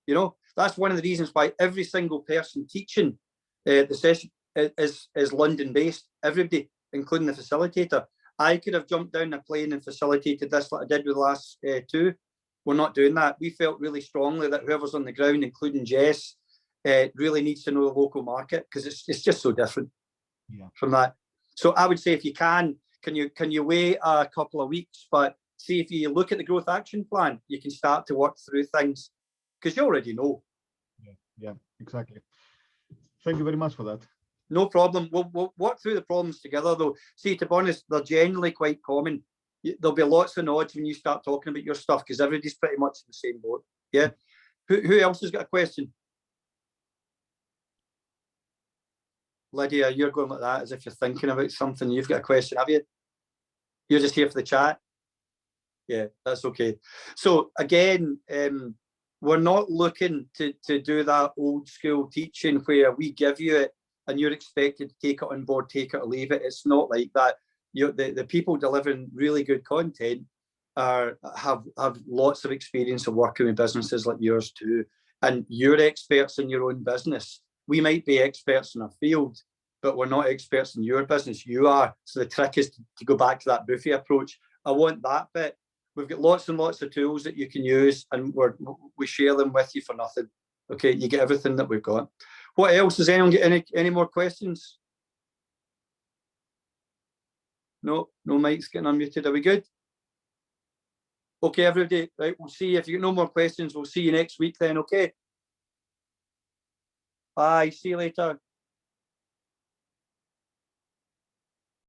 You know, that's one of the reasons why every single person teaching the session is London based. Everybody, including the facilitator. I could have jumped down a plane and facilitated this like I did with the last 2. We're not doing that. We felt really strongly that whoever's on the ground, including Jess, really needs to know the local market, because it's just so different from that. So I would say, if you can you wait a couple of weeks, but see if you look at the growth action plan, you can start to work through things because you already know. Yeah, exactly. Thank you very much for that. No problem. We'll work through the problems together, though. See, to be honest, they're generally quite common. There'll be lots of nods when you start talking about your stuff because everybody's pretty much in the same boat. Yeah. Who else has got a question? Lydia, you're going like that as if you're thinking about something. You've got a question, have you? You're just here for the chat? Yeah, that's okay. So again, we're not looking to do that old school teaching where we give you it and you're expected to take it on board, take it or leave it. It's not like that. The people delivering really good content have lots of experience of working with businesses like yours too. And you're experts in your own business. We might be experts in our field, but we're not experts in your business. You are. So the trick is to go back to that Buffet approach. I want that bit. We've got lots and lots of tools that you can use, and we share them with you for nothing. Okay, you get everything that we've got. What else? Does anyone get any more questions? No mic's getting unmuted. Are we good? Okay, everybody. Right, we'll see. If you get no more questions, we'll see you next week then. Okay. Bye. See you later.